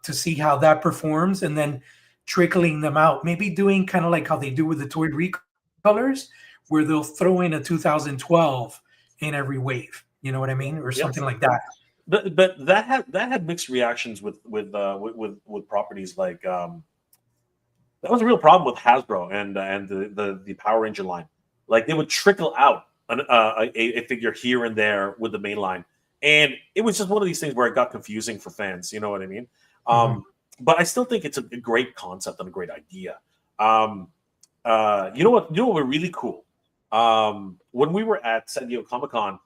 to see how that performs, and then trickling them out. Maybe doing kind of like how they do with the toy recolors, where they'll throw in a 2012 in every wave. You know what I mean, or something like that. But that had mixed reactions with properties like. That was a real problem with Hasbro and the Power Ranger line. Like they would trickle out a figure here and there with the main line, and it was just one of these things where it got confusing for fans. You know what I mean? But I still think it's a great concept and a great idea. You know what were really cool? When we were at San Diego Comic-Con,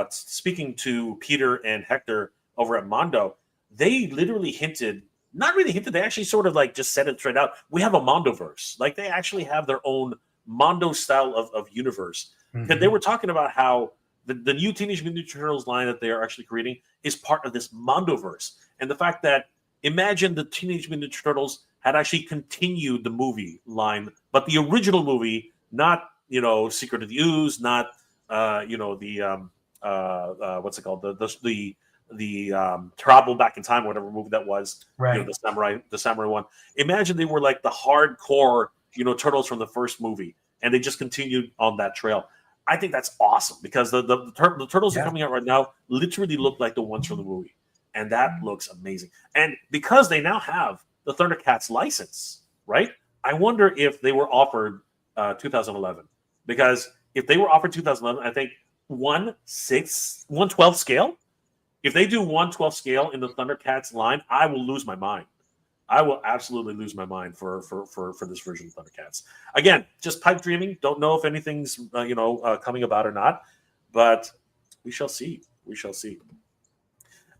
speaking to Peter and Hector over at Mondo, they literally hinted. Not really hinted. They actually sort of like just said it straight out. We have a Mondoverse. Like they actually have their own Mondo style of universe. Because they were talking about how the new Teenage Mutant Ninja Turtles line that they are actually creating is part of this Mondoverse. And the fact that imagine the Teenage Mutant Ninja Turtles had actually continued the movie line, but the original movie, not Secret of the Ooze, not what's it called, the Travel Back in Time, whatever movie that was, right? The samurai one. Imagine they were like the hardcore, turtles from the first movie, and they just continued on that trail. I think that's awesome because the turtles are coming out right now literally look like the ones from the movie, and that looks amazing. And because they now have the Thundercats license, right? I wonder if they were offered 2011, because if they were offered 2011, I think 1/12 scale. If they do 1/12 scale in the Thundercats line, I will lose my mind. I will absolutely lose my mind for this version of Thundercats. Again, just pipe dreaming. Don't know if anything's coming about or not, but we shall see. We shall see.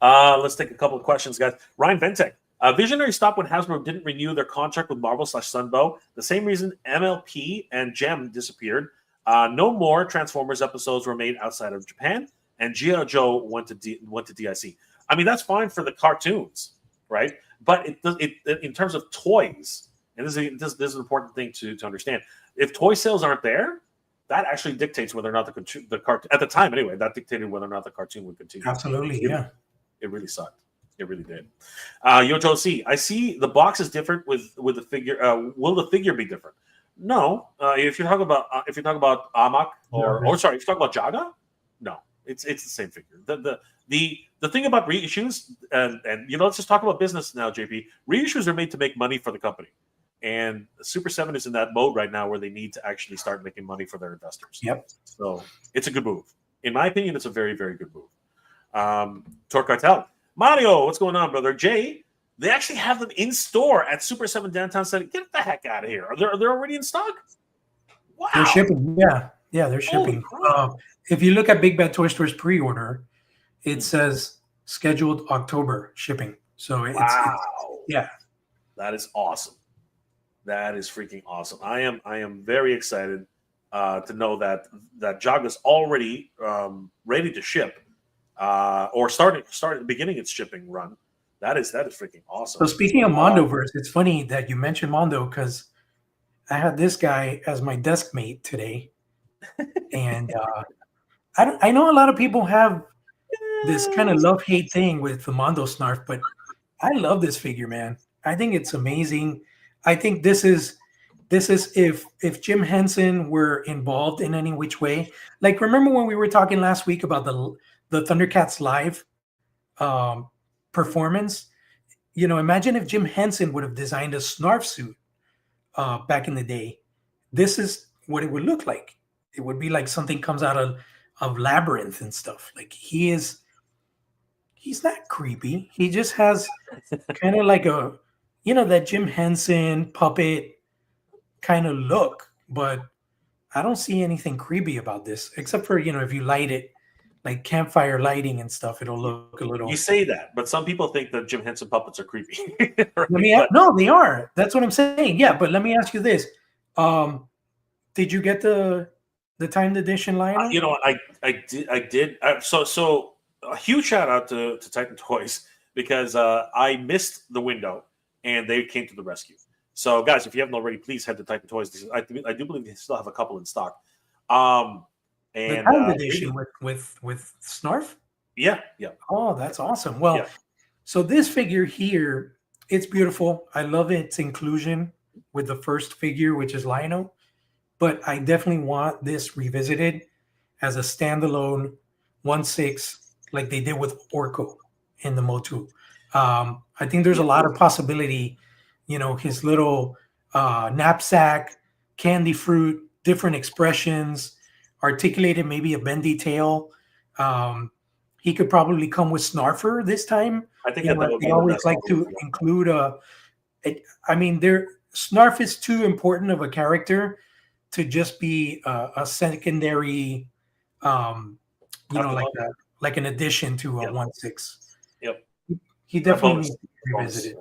Let's take a couple of questions, guys. Ryan Ventek. Visionary stopped when Hasbro didn't renew their contract with Marvel/Sunbow. The same reason MLP and Gem disappeared. No more Transformers episodes were made outside of Japan. And G.I. Joe went to DIC. I mean, that's fine for the cartoons, right? But in terms of toys, and this is an important thing to understand. If toy sales aren't there, that actually dictates whether or not the cartoon, at the time anyway, that dictated whether or not the cartoon would continue. Absolutely, yeah. It really sucked. It really did. Yojo C, I see the box is different with the figure. Will the figure be different? No. If you're talking about Amok if you're talking about Jaga, no. It's the same figure. The thing about reissues, and let's just talk about business now, JP. Reissues are made to make money for the company, and Super 7 is in that mode right now where they need to actually start making money for their investors. Yep. So it's a good move, in my opinion. It's a very, very good move. Torque Cartel, Mario, what's going on, brother? Jay, They actually have them in store at Super 7 Downtown City. Get the heck out of here. They're already in stock? Wow. They're shipping. Yeah, they're shipping. If you look at Big Bad Toy Store's pre-order, it says scheduled October shipping. So it's yeah. That is awesome. That is freaking awesome. I am very excited to know that Jaga's already ready to ship, or started beginning its shipping run. That is freaking awesome. So speaking of Mondoverse, it's funny that you mentioned Mondo because I had this guy as my desk mate today, and I know a lot of people have this kind of love-hate thing with the Mondo Snarf, but I love this figure, man. I think it's amazing. I think this is if Jim Henson were involved in any which way. Like, remember when we were talking last week about the Thundercats live performance? Imagine if Jim Henson would have designed a Snarf suit back in the day. This is what it would look like. It would be like something comes out of Labyrinth and stuff. Like, he's not creepy. He just has kind of like that Jim Henson puppet kind of look, but I don't see anything creepy about this, except for, if you light it, like campfire lighting and stuff, it'll look a little... You say that, but some people think that Jim Henson puppets are creepy. Right? No, they are. That's what I'm saying. Yeah, but let me ask you this. Did you get the timed edition lineup? I did. So a huge shout out to Titan Toys, because I missed the window and they came to the rescue. So guys, if you haven't already, please head to Titan Toys. I do believe they still have a couple in stock. And the timed edition with Snarf? Yeah. Oh, that's awesome. Well, So this figure here, it's beautiful. I love its inclusion with the first figure, which is Lionel. But I definitely want this revisited as a standalone 1/6, like they did with Orko in the Motu. I think there's a lot of possibility. His little knapsack, candy fruit, different expressions, articulated maybe a bendy tail. He could probably come with Snarfer this time. I think they always like to include Snarf is too important of a character to just be a secondary, like an addition to a 1/6. Yep. He definitely needs to be revisited.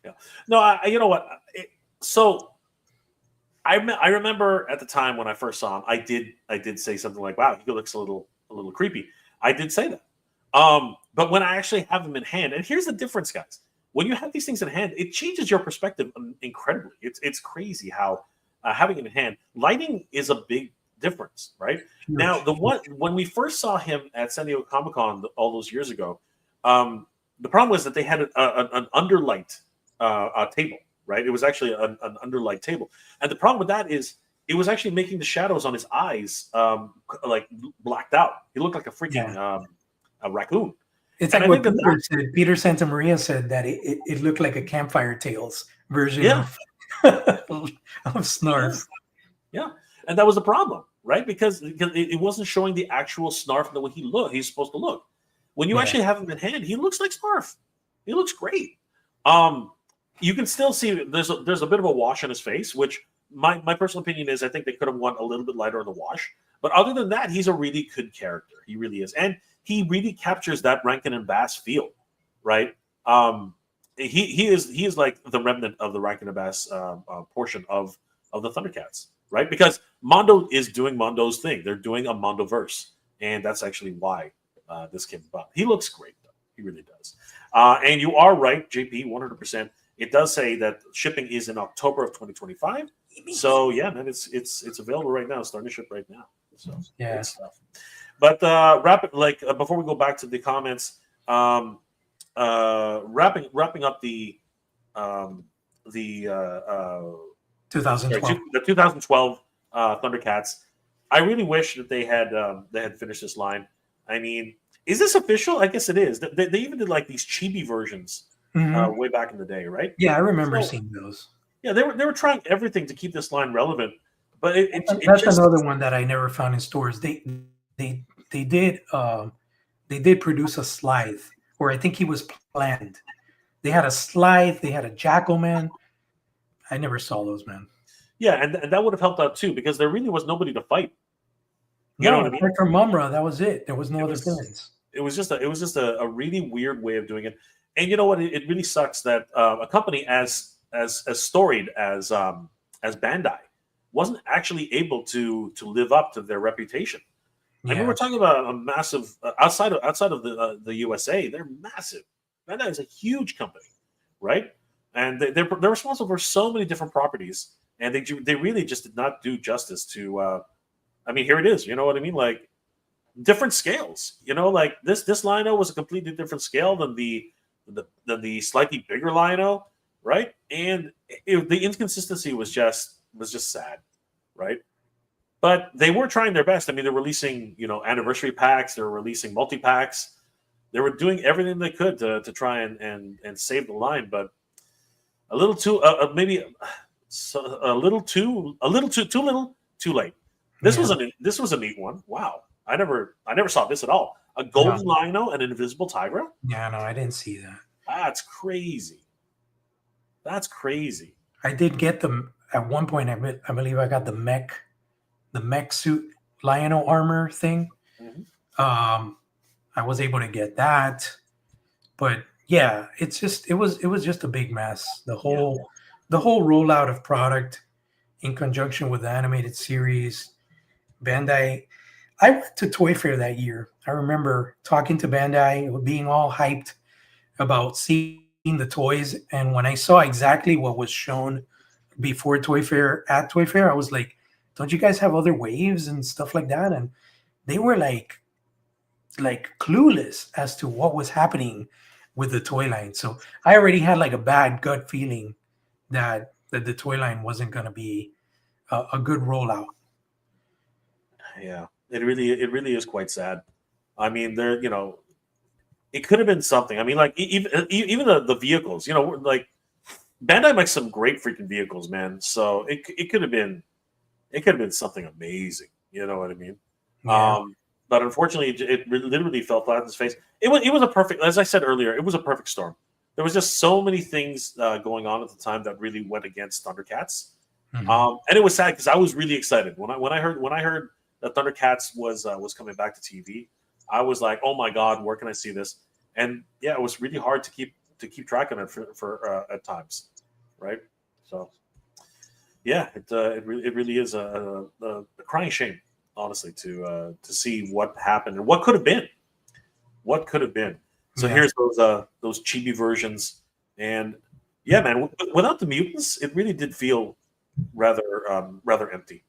Yeah. No, you know what? So I remember at the time when I first saw him, I did say something like, "Wow, he looks a little creepy." I did say that. But when I actually have them in hand, and here's the difference, guys. When you have these things in hand, it changes your perspective incredibly. It's crazy how having it in hand, lighting is a big difference, right? Huge. Now, when we first saw him at San Diego Comic-Con all those years ago, the problem was that they had an underlight table, right? It was actually an underlight table, and the problem with that is it was actually making the shadows on his eyes like blacked out. He looked like a freaking a raccoon. It's like what Peter Santamaria said, that it looked like a Campfire Tales version of Snarf. Yeah, and that was the problem, right? Because it wasn't showing the actual Snarf the way he's supposed to look. When you actually have him in hand, he looks like Snarf. He looks great. You can still see there's a bit of a wash on his face, which my personal opinion is I think they could have went a little bit lighter on the wash. But other than that, he's a really good character. He really is. And he really captures that Rankin and Bass feel, right? He is like the remnant of the Rankin and Bass portion of the Thundercats, right? Because Mondo is doing Mondo's thing. They're doing a Mondoverse. And that's actually why this came about. He looks great, though. He really does. And you are right, JP, 100%. It does say that shipping is in October of 2025. So yeah, man, it's available right now. It's starting to ship right now. So good stuff. But before we go back to the comments, wrapping up the 2012 Thundercats. I really wish that they had finished this line. I mean, is this official? I guess it is. They even did like these chibi versions way back in the day, right? Yeah, I remember seeing those. Yeah, they were trying everything to keep this line relevant, but that's another one that I never found in stores. They did produce a Slithe, or I think he was planned, They had a Scythe. They had a Jackalman. I never saw those, man. Yeah, and that would have helped out too because there really was nobody to fight. You know No, what I mean? apart from Mumra, that was it. There was no It other was villains. it was just a really weird way of doing it. And you know what? It really sucks that a company as storied as Bandai wasn't actually able to live up to their reputation. I mean, Yeah, we're talking about a massive outside of the USA. They're massive. Bandai is a huge company, right? And they're responsible for so many different properties, and they really just did not do justice to. I mean, here it is. You know what I mean? Like different scales. You know, like this Lino was a completely different scale than the slightly bigger Lino, right? And the inconsistency was just sad, right? But they were trying their best. I mean, they're releasing anniversary packs, they're releasing multi packs, they were doing everything they could to try and save the line, but a little too maybe too little too late. yeah. This was a neat one. Wow, I never saw this at all. A No, golden Lino and an invisible Tigra. yeah, no, I didn't see that. That's crazy. That's crazy. I did get them at one point. I believe I got the mech suit Lion-O armor thing. Mhm. I was able to get that, but yeah, it was just a big mess. Yeah. The whole rollout of product in conjunction with the animated series, Bandai. I went to Toy Fair that year. I remember talking to Bandai, being all hyped about seeing the toys, and when I saw exactly what was shown before Toy Fair at Toy Fair, I was like, "Don't you guys have other waves and stuff like that?" And they were like clueless as to what was happening with the toy line. So I already had like a bad gut feeling that the toy line wasn't going to be a good rollout. Yeah. It really is quite sad. I mean, it could have been something. I mean, like even the vehicles, like Bandai makes some great freaking vehicles, man. So it could have been something amazing. You know what I mean? Yeah, Um, but unfortunately, it literally fell flat in his face. It was a perfect, as I said earlier, it was a perfect storm. There was just so many things going on at the time that really went against Thundercats, mhm. and it was sad because I was really excited when I heard that Thundercats was coming back to TV. I was like, oh my god, where can I see this? And yeah, it was really hard to keep track of it for at times, right? So yeah, it really is a crying shame, honestly, to see what happened and what could have been, what could have been. So Yeah, here's those chibi versions, and yeah, man, without the mutants, it really did feel rather empty.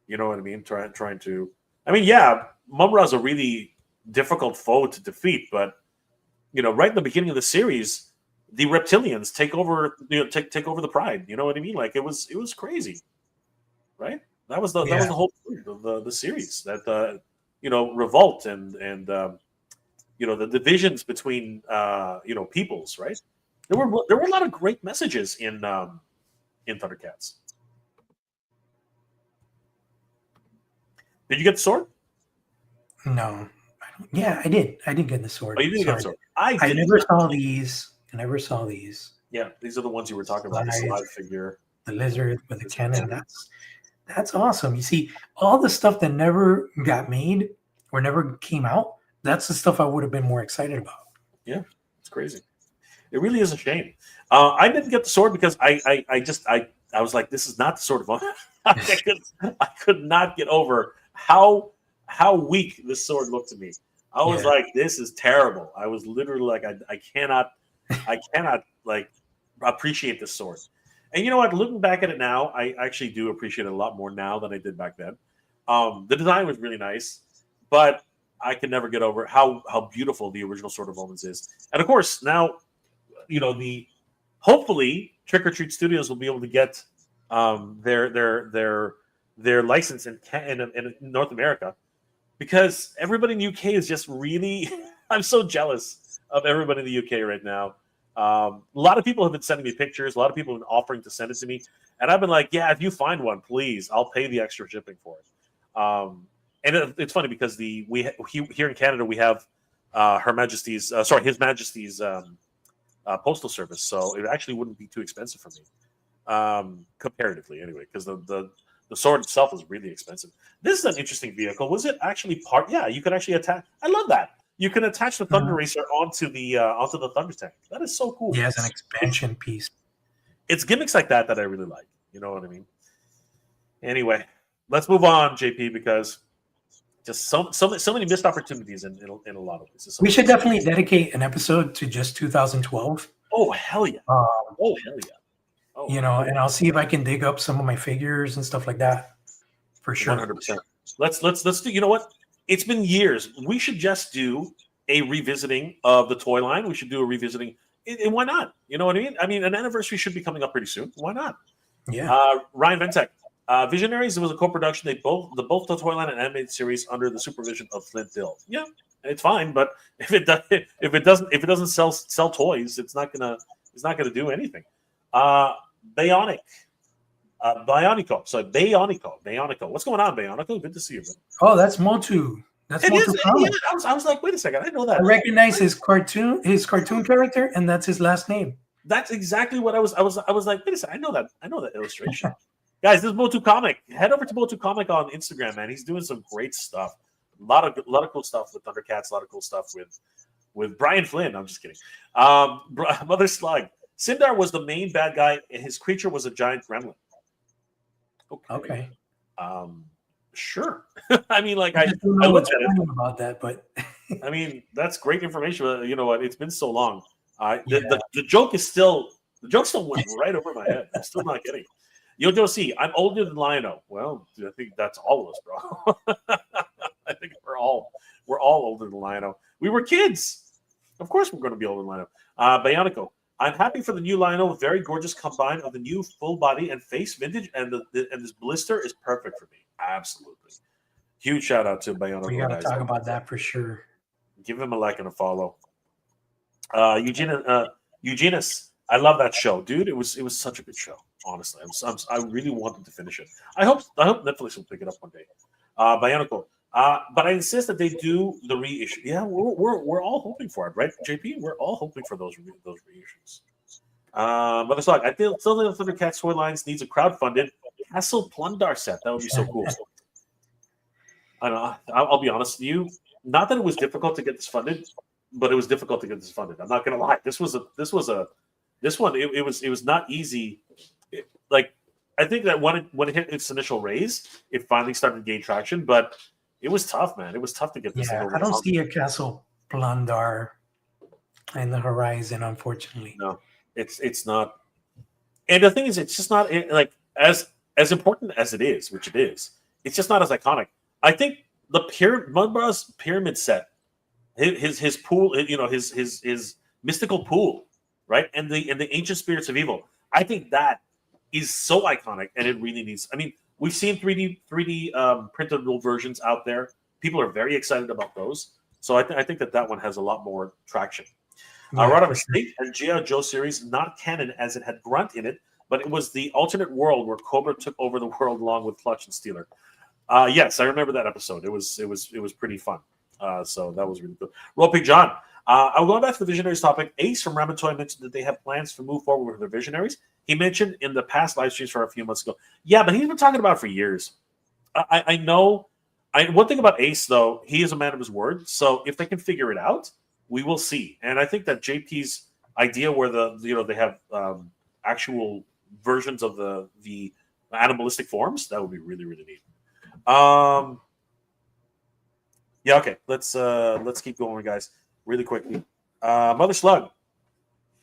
You know what I mean? Trying to, I mean, yeah, Mumra's a really difficult foe to defeat, but right in the beginning of the series, the reptilians take over the Pride. You know what I mean? Like it was crazy, right? That was yeah, the whole point of the series. That revolt and the divisions between peoples, right? There were a lot of great messages in Thundercats. Did you get the sword? no, yeah, I did. I did get the Oh, sword. you didn't get the Sorry, sword. I I did. never saw these. I never saw these. Yeah, these are the ones you were talking about. The Slides, slide figure. the lizard with the This one cannon. too. That's awesome. You see, all the stuff that never got made or never came out. That's the stuff I would have been more excited about. Yeah, it's crazy. It really is a shame. I didn't get the sword because I was like, this is not the sword of honor. I could not get over how weak this sword looked to me. I was Yeah, like, this is terrible. I was literally like, I cannot like appreciate this sword. And you know what? Looking back at it now, I actually do appreciate it a lot more now than I did back then. The design was really nice, but I could never get over how beautiful the original Sword of Omens is. And of course, now the hopefully Trick or Treat Studios will be able to get their license in North America because everybody in the UK is just really. I'm so jealous of everybody in the UK right now. A lot of people have been sending me pictures. A lot of people have been offering to send it to me, and I've been like, "Yeah, if you find one, please, I'll pay the extra shipping for it." And it's funny because here in Canada we have His Majesty's postal service, so it actually wouldn't be too expensive for me, comparatively anyway, because the sword itself is really expensive. This is an interesting vehicle. Was it actually part? Yeah, you could actually attach. I love that. You can attach the Thunder Racer onto the Thunder Tank. That is so cool. Yeah, as an expansion piece. It's gimmicks like that I really like. You know what I mean? Anyway, let's move on, JP, because just so many missed opportunities in a lot of places. We should definitely dedicate an episode to just 2012. Oh hell yeah! Oh hell yeah! Oh, you know, and I'll see if I can dig up some of my figures and stuff like that. For sure. 100%. Let's do. You know what? It's been years. We should just do a revisiting of the toy line. We should do a revisiting. And why not? You know what I mean? I mean, an anniversary should be coming up pretty soon. Why not? Yeah. Ryan Ventek. Visionaries. It was a co-production. They both the toy line and animated series under the supervision of Flint Dill. Yeah, it's fine. But if it doesn't sell toys, it's not gonna do anything. Bionico. Bionico. What's going on, Bionico? Good to see you, bro. Oh, that's Motu. That's Motu. Yeah, I was like, wait a second, I know that. I recognize his cartoon character, and that's his last name. That's exactly what I was like, wait a second, I know that illustration. Guys, this is Motu Comic. Head over to Motu Comic on Instagram, man. He's doing some great stuff. A lot of cool stuff with Thundercats. A lot of cool stuff with Brian Flynn. I'm just kidding. Mother Slug. Sindar was the main bad guy, and his creature was a giant gremlin. Okay. Sure. I mean, like I looked at it about that, but I mean, that's great information. You know what? It's been so long. The joke still went right over my head. I'm still not getting it. Yo, see, I'm older than Lionel. Well, I think that's all of us, bro. I think we're all older than Lionel. We were kids. Of course, we're going to be older than Lionel. Bionico. I'm happy for the new Lionel. Very gorgeous combine of the new full body and face vintage, and this blister is perfect for me. Absolutely. Huge shout out to Bionico. We got to talk about that for sure. Give him a like and a follow. Eugenius. I love that show, dude. It was such a good show. Honestly, I really wanted to finish it. I hope Netflix will pick it up one day. Bionico. But I insist that they do the reissue. Yeah, we're all hoping for it, right, JP? We're all hoping for those reissues. But it's like I still think the Thundercats toy lines needs a crowdfunded Castle Plundar set. That would be so cool. I know. I'll be honest with you. Not that it was difficult to get this funded, but it was difficult to get this funded. I'm not gonna lie. This one. It was not easy. I think that when it hit its initial raise, it finally started to gain traction, but it was tough, man. It was tough to get this. Yeah, I don't see a Castle Plundar in the horizon, unfortunately. No, it's not. And the thing is, it's just not like as important as it is, which it is. It's just not as iconic. I think the Mudbraw's pyramid set, his pool, you know, his mystical pool, right, and the ancient spirits of evil. I think that is so iconic, and it really needs. I mean, we've seen 3D printable versions out there. People are very excited about those. So I think that one has a lot more traction. Rod of Estate and G.I. Joe series, not canon as it had Grunt in it, but it was the alternate world where Cobra took over the world along with Clutch and Steeler. Yes, I remember that episode. It was pretty fun. So that was really good. Ropey John. I'll go back to the Visionaries topic. Ace from Ramatoy mentioned that they have plans to move forward with their Visionaries. He mentioned in the past live streams for a few months ago. Yeah, but he's been talking about it for years. I know. One thing about Ace, though, he is a man of his word. So if they can figure it out, we will see. And I think that JP's idea where they have actual versions of the animalistic forms, that would be really, really neat. Yeah, okay. Let's keep going, guys. Really quickly. Mother Slug.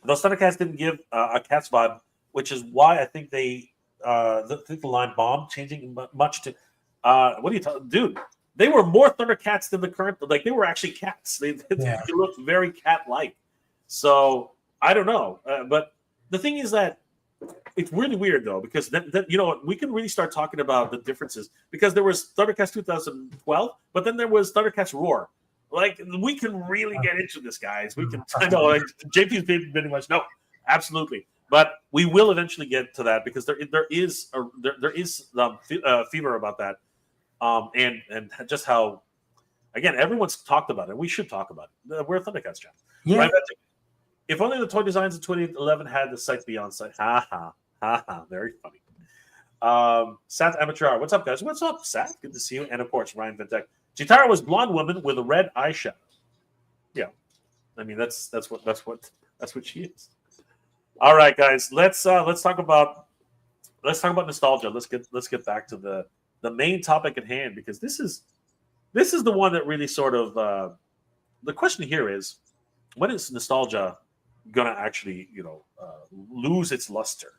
Those Thundercats didn't give a Cats vibe, which is why I think the line bombed, changing much to what are you talking, dude? They were more Thundercats than the current. Like they were actually cats. They looked very cat-like. So I don't know, but the thing is that it's really weird though, because then you know we can really start talking about the differences because there was Thundercats 2012, but then there was Thundercats Roar. Like we can really get into this, guys. We can. I know like, JP's been pretty much no, absolutely. But we will eventually get to that because there is fever about that, and just how, again, everyone's talked about it. We should talk about it. We're a Thundercats chat. Yeah. Right? If only the toy designs of 2011 had the sight beyond sight. Ha ha ha ha. Very funny. Seth Amateur, what's up, guys? What's up, Seth? Good to see you. And of course, Ryan Vintek. Chitara was blonde woman with a red eyeshadow. Yeah, I mean that's what she is. All right, guys. Let's talk about nostalgia. Let's get back to the main topic at hand, because this is the one that really sort of the question here is, when is nostalgia gonna actually lose its luster?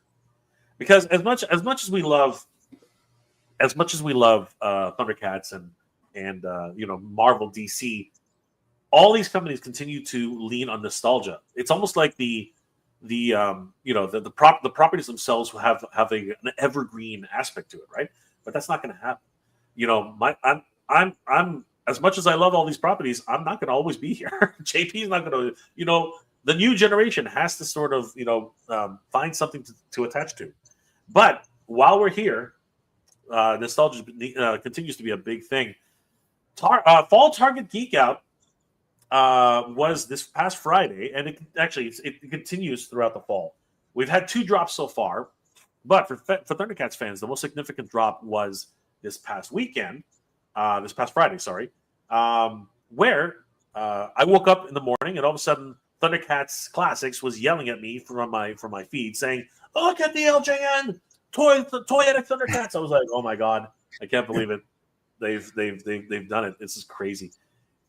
Because as much as we love Thundercats and Marvel, DC, all these companies continue to lean on nostalgia. It's almost like the properties themselves will have an evergreen aspect to it, right? But that's not going to happen. I'm as much as I love all these properties, I'm not going to always be here. JP is not going to, the new generation has to sort of, find something to attach to. But while we're here, nostalgia continues to be a big thing. Fall Target Geek Out was this past Friday, and it continues throughout the fall. We've had 2 drops so far, but for Thundercats fans, the most significant drop was this past Friday, sorry, where I woke up in the morning and all of a sudden Thundercats Classics was yelling at me from my feed saying, "Look at the LJN Toyetic Thundercats." I was like, "Oh my god, I can't believe it! They've done it. This is crazy."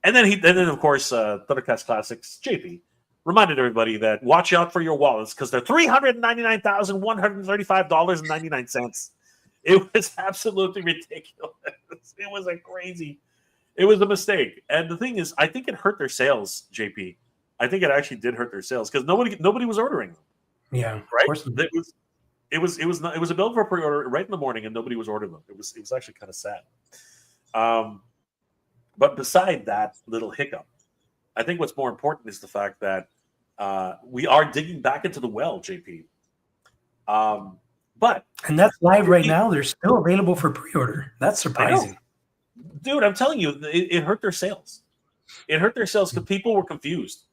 And then of course Thundercats Classics JP reminded everybody that watch out for your wallets, because they're $399,135.99. It was absolutely ridiculous. It was it was a mistake. And the thing is, I think it hurt their sales, JP. I think it actually did hurt their sales, because nobody was ordering them. Yeah, right. Of course. It was a bill for pre-order right in the morning, and nobody was ordering them. It was actually kind of sad. But beside that little hiccup, I think what's more important is the fact that we are digging back into the well, JP. And that's live right now. They're still available for pre-order. That's surprising. Dude, I'm telling you, it hurt their sales. It hurt their sales because people were confused.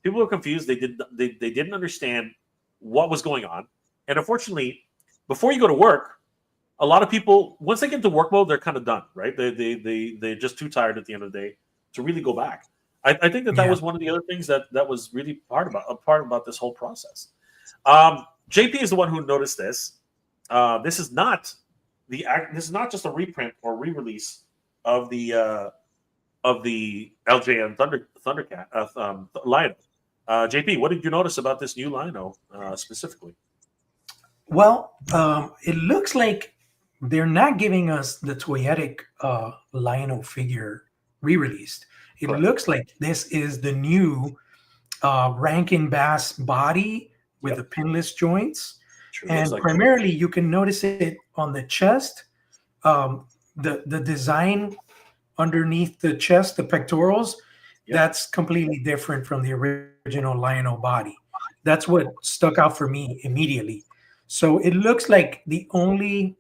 People were confused. They didn't understand what was going on. And unfortunately, before you go to work, a lot of people, once they get into work mode, they're kind of done, right? They're just too tired at the end of the day to really go back. I think that was one of the other things that was really part about this whole process. JP is the one who noticed this. This is not just a reprint or re-release of the LJN Thundercat Lino. JP, what did you notice about this new Lino specifically? Well, it looks like they're not giving us the toyetic Lino figure re-released. It Correct. looks like this is the new Rankin Bass body with the pinless joints. Sure, and primarily you can notice it on the chest. The design underneath the chest, the pectorals, that's completely different from the original Lino body. That's what stuck out for me immediately. So it looks like the only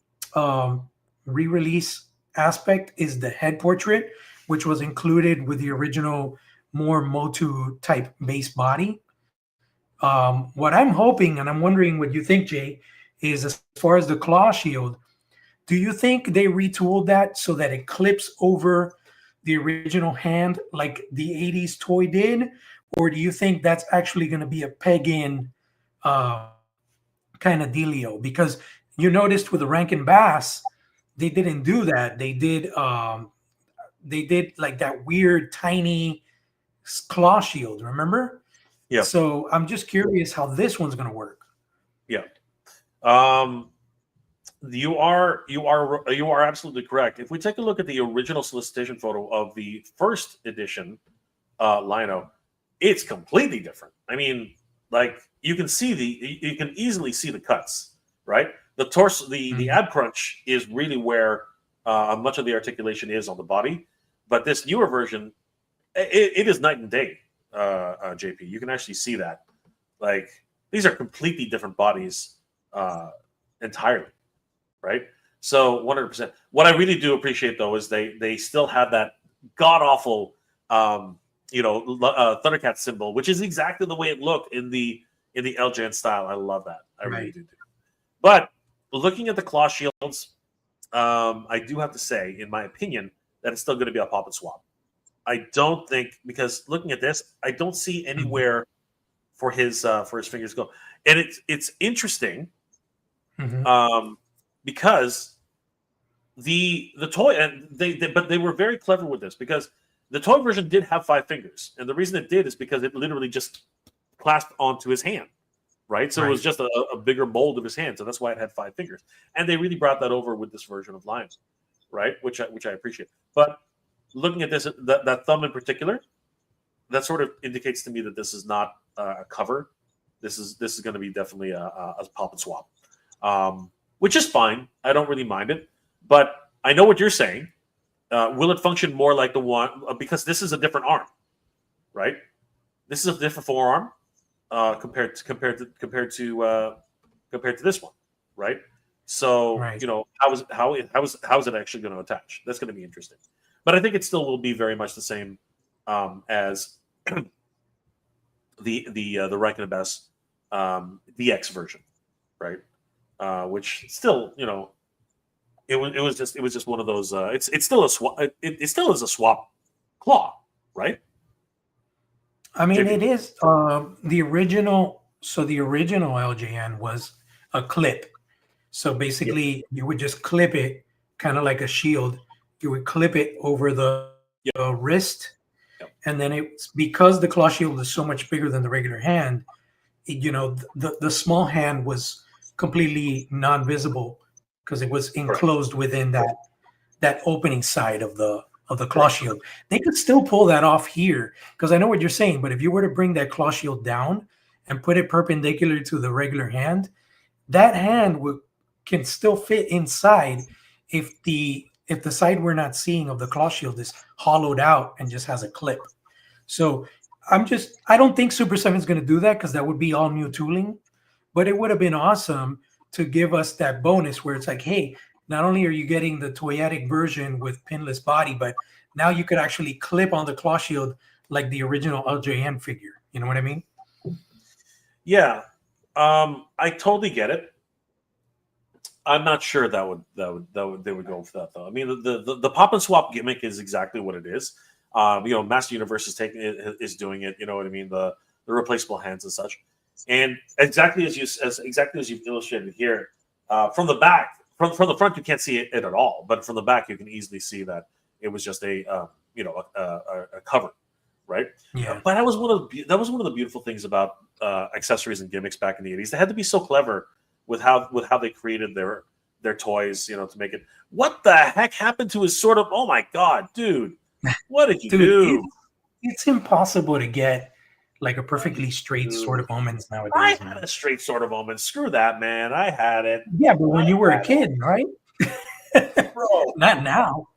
re-release aspect is the head portrait, which was included with the original more Motu type base body. What I'm hoping, and I'm wondering what you think, Jay, is as far as the claw shield, do you think they retooled that so that it clips over the original hand like the 80s toy did? Or do you think that's actually going to be a peg-in kind of dealio? Because you noticed with the Rankin Bass, they didn't do that. They did like that weird tiny claw shield, remember? Yeah. So I'm just curious how this one's going to work. Yeah. You are absolutely correct. If we take a look at the original solicitation photo of the first edition Lino, it's completely different. I mean, like you can easily see the cuts, right? The torso, the ab crunch is really where much of the articulation is on the body, but this newer version, it is night and day. JP, you can actually see that. Like these are completely different bodies entirely, right? So 100%. What I really do appreciate though is they still have that god awful Thundercat symbol, which is exactly the way it looked in the LJN style. I love that. I really do. But looking at the claw shields, I do have to say, in my opinion, that it's still going to be a pop and swap. I don't think, because looking at this, I don't see anywhere for his fingers go, and it's interesting because the toy, and they were very clever with this, because the toy version did have 5 fingers, and the reason it did is because it literally just clasped onto his hand, right? So it was just a bigger mold of his hand, so that's why it had 5 fingers, and they really brought that over with this version of Lion, right? Which I appreciate. But looking at this, that thumb in particular, that sort of indicates to me that this is not a cover. This is going to be definitely a pop and swap, which is fine. I don't really mind it, but I know what you're saying. Will it function more like the one, because this is a different arm, right? This is a different forearm compared to this one, right? So how is it actually going to attach? That's going to be interesting. But I think it still will be very much the same as the Reichen Best DX version, right? Which still, it was just one of those. It's still a swap. It still is a swap claw, right? I mean, it is the original. So the original LJN was a clip. So basically, you would just clip it, kind of like a shield. You would clip it over the wrist, and then it's because the claw shield is so much bigger than the regular hand. The small hand was completely non-visible because it was enclosed within that opening side of the claw shield. They could still pull that off here, because I know what you're saying. But if you were to bring that claw shield down and put it perpendicular to the regular hand, that hand can still fit inside if the side we're not seeing of the claw shield is hollowed out and just has a clip. So I don't think Super 7 is going to do that, because that would be all new tooling. But it would have been awesome to give us that bonus where it's like, hey, not only are you getting the toyetic version with pinless body, but now you could actually clip on the claw shield like the original LJN figure. You know what I mean? Yeah, I totally get it. I'm not sure they would go for that, though. I mean, the pop and swap gimmick is exactly what it is. Master Universe is doing it. You know what I mean? The replaceable hands and such, and exactly as you've illustrated here, from the back, from the front you can't see it at all, but from the back you can easily see that it was just a cover, right? Yeah. But that was one of the beautiful things about accessories and gimmicks back in the 80s. They had to be so clever with how they created their toys, to make it. What the heck happened to his sort of? Oh my god, dude! What did you do? It's impossible to get like a perfectly straight sword of omens nowadays. I had a straight sword of omens. Screw that, man. I had it. Yeah, but when you were a kid, right? Bro, not now.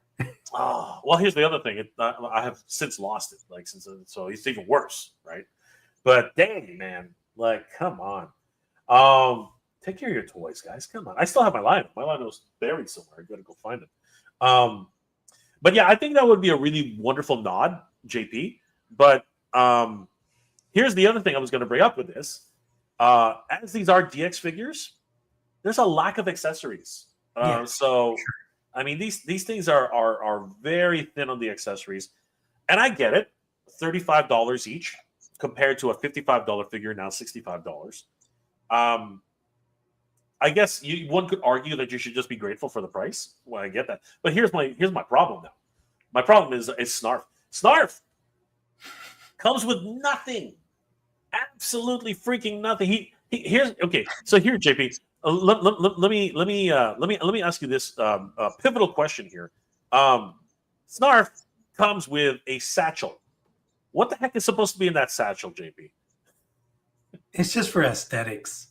Oh, well, here's the other thing. I have since lost it. So it's even worse, right? But dang, man, come on. Take care of your toys, guys. Come on. I still have my line. My line was buried somewhere. I got to go find it. But yeah, I think that would be a really wonderful nod, JP. But here's the other thing I was going to bring up with this. As these are DX figures, there's a lack of accessories. So, I mean, these things are very thin on the accessories. And I get it. $35 each compared to a $55 figure, now $65. I guess one could argue that you should just be grateful for the price. Well, I get that, but here's my problem now. My problem is Snarf. Snarf comes with nothing, absolutely freaking nothing. Here's okay. So here, JP, let me ask you this pivotal question here. Snarf comes with a satchel. What the heck is supposed to be in that satchel, JP? It's just for aesthetics.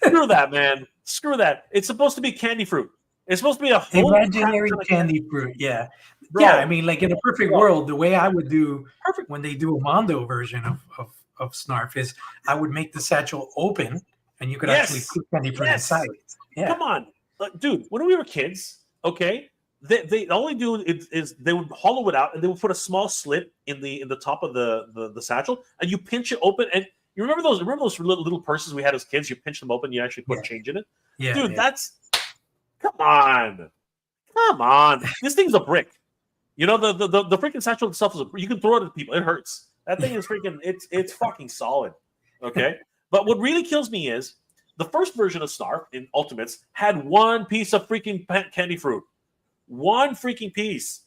Screw that, man. Screw that. It's supposed to be candy fruit. It's supposed to be a whole imaginary candy fruit. Yeah. Bro, yeah, I mean, like in a perfect world, the way I would do when they do a Mondo version of Snarf is I would make the satchel open and you could actually put candy fruit inside. Yeah. Come on. Dude, when we were kids, okay, They only do is they would hollow it out and they would put a small slit in the top of the satchel, and you pinch it open. And you remember those little purses we had as kids? You pinch them open, you actually put change in it. Yeah, Dude, yeah. that's come on. This thing's a brick. You know the freaking satchel itself is you can throw it at people. It hurts. That thing is freaking. It's fucking solid. Okay, but what really kills me is the first version of Snarf in Ultimates had one piece of freaking candy fruit. One freaking piece.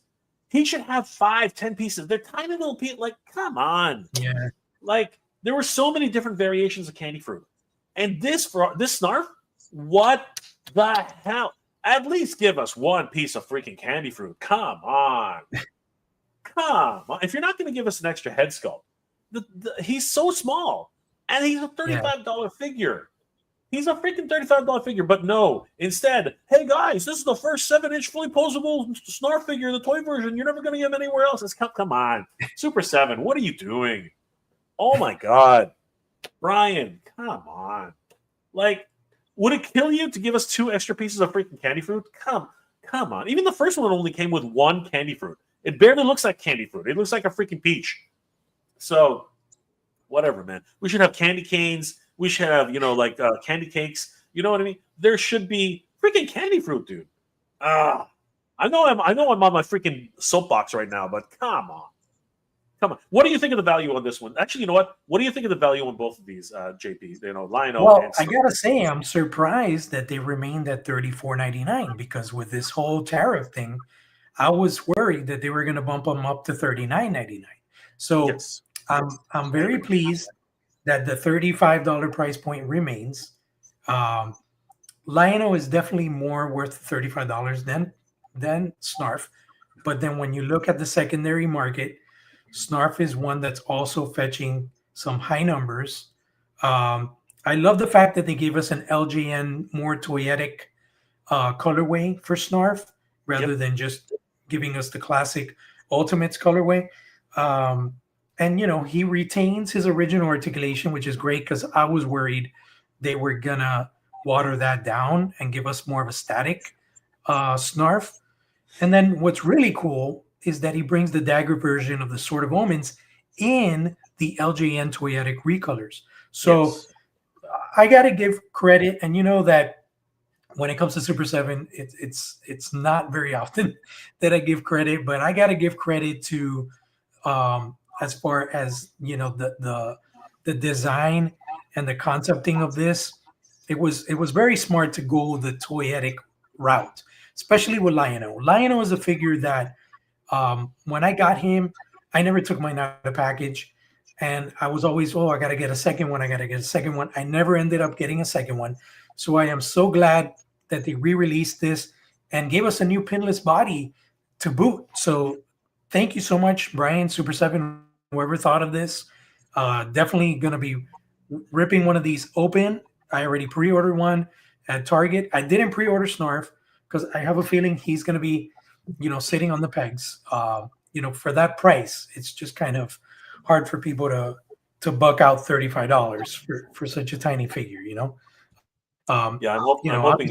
He should have 5, 10 pieces. They're tiny little pieces. Like, come on. Yeah. Like, there were so many different variations of candy fruit. And this Snarf, what the hell? At least give us one piece of freaking candy fruit. Come on. Come on. If you're not going to give us an extra head sculpt, he's so small. And he's a $35 figure. He's a freaking $35 figure, but no. Instead, hey guys, this is the first 7-inch fully posable Snarf figure, the toy version. You're never going to get him anywhere else. Come on, Super 7. What are you doing? Oh my God, Brian, come on. Like, would it kill you to give us 2 extra pieces of freaking candy fruit? Come on. Even the first one only came with 1 candy fruit. It barely looks like candy fruit. It looks like a freaking peach. So, whatever, man. We should have candy canes. We should have, candy cakes. You know what I mean? There should be freaking candy fruit, dude. I know I'm on my freaking soapbox right now, but come on. What do you think of the value on this one? Actually, you know what? What do you think of the value on both of these, JP? Lionel. Well, I gotta say, I'm surprised that they remained at $34.99 because with this whole tariff thing, I was worried that they were going to bump them up to $39.99. So yes. I'm very pleased that the $35 price point remains. Lionel is definitely more worth $35 than Snarf. But then when you look at the secondary market, Snarf is one that's also fetching some high numbers. I love the fact that they gave us an LJN more toyetic colorway for Snarf rather than just giving us the classic Ultimates colorway. And, he retains his original articulation, which is great because I was worried they were going to water that down and give us more of a static Snarf. And then what's really cool is that he brings the dagger version of the Sword of Omens in the LJN toyetic recolors. So I got to give credit. And you know that when it comes to Super 7, it's not very often that I give credit, but I got to give credit to as far as the design and the concepting of this. It was very smart to go the toyetic route, especially with Lionel. Lionel is a figure that when I got him, I never took mine out of the package, and I was always, I got to get a second one. I never ended up getting a second one. So I am so glad that they re-released this and gave us a new pinless body to boot. So thank you so much, Brian, Super 7, whoever thought of this. Definitely going to be ripping one of these open. I already pre-ordered one at Target. I didn't pre-order Snarf because I have a feeling he's going to be, sitting on the pegs. For that price, it's just kind of hard for people to buck out $35 for such a tiny figure, I'm hoping